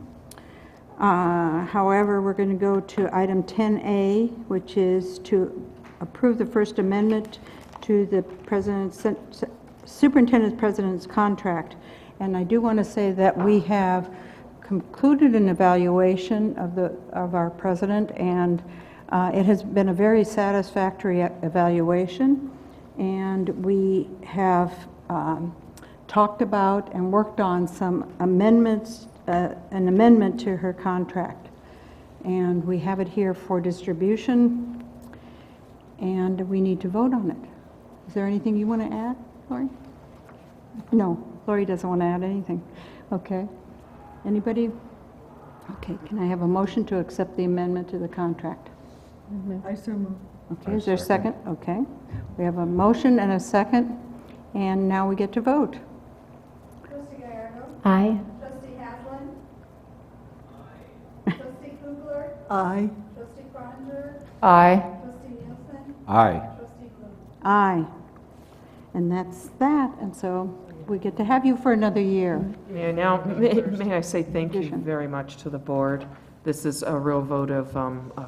Speaker 1: However, we're going to go to item 10A, which is to approve the First Amendment to the Superintendent President's contract. And I do want to say that we have concluded an evaluation of our president, and it has been a very satisfactory evaluation. And we have talked about and worked on some amendments, an amendment to her contract. And we have it here for distribution, and we need to vote on it. Is there anything you want to add, Lori? No, Lori doesn't want to add anything. Okay. Anybody? Okay, can I have a motion to accept the amendment to the contract?
Speaker 15: I so move.
Speaker 1: Okay, is there a second? Okay. We have a motion and a second, and now we get to vote.
Speaker 11: Trustee Gallardo?
Speaker 12: Aye.
Speaker 11: Trustee Haslam? Trustee Kugler?
Speaker 15: Aye.
Speaker 11: Trustee Croninger?
Speaker 14: Aye.
Speaker 11: Trustee Nielsen?
Speaker 16: Aye.
Speaker 11: Trustee Bloom?
Speaker 1: Aye. And that's that, and so we get to have you for another year.
Speaker 2: May I say thank you very much to the board. This is a real vote of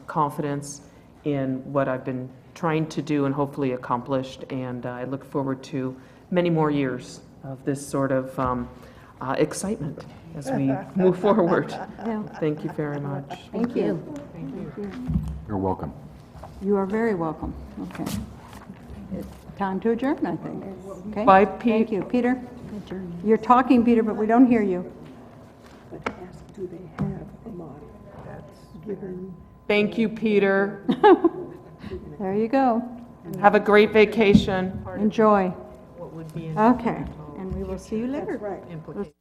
Speaker 2: confidence in what I've been trying to do and hopefully accomplished, and I look forward to many more years of this sort of excitement as we move forward.
Speaker 1: Yeah.
Speaker 2: Thank you very much.
Speaker 1: Thank you.
Speaker 16: You're welcome.
Speaker 1: You are very welcome. Okay. It's time to adjourn, I think. Okay?
Speaker 2: Bye,
Speaker 1: Thank you. Peter? You're talking, Peter, but we don't hear you.
Speaker 15: But ask, do they have a model that's given?
Speaker 2: Thank you, Peter.
Speaker 1: There you go.
Speaker 2: Have a great vacation.
Speaker 1: Enjoy. Okay, and we will see you later.
Speaker 15: That's right.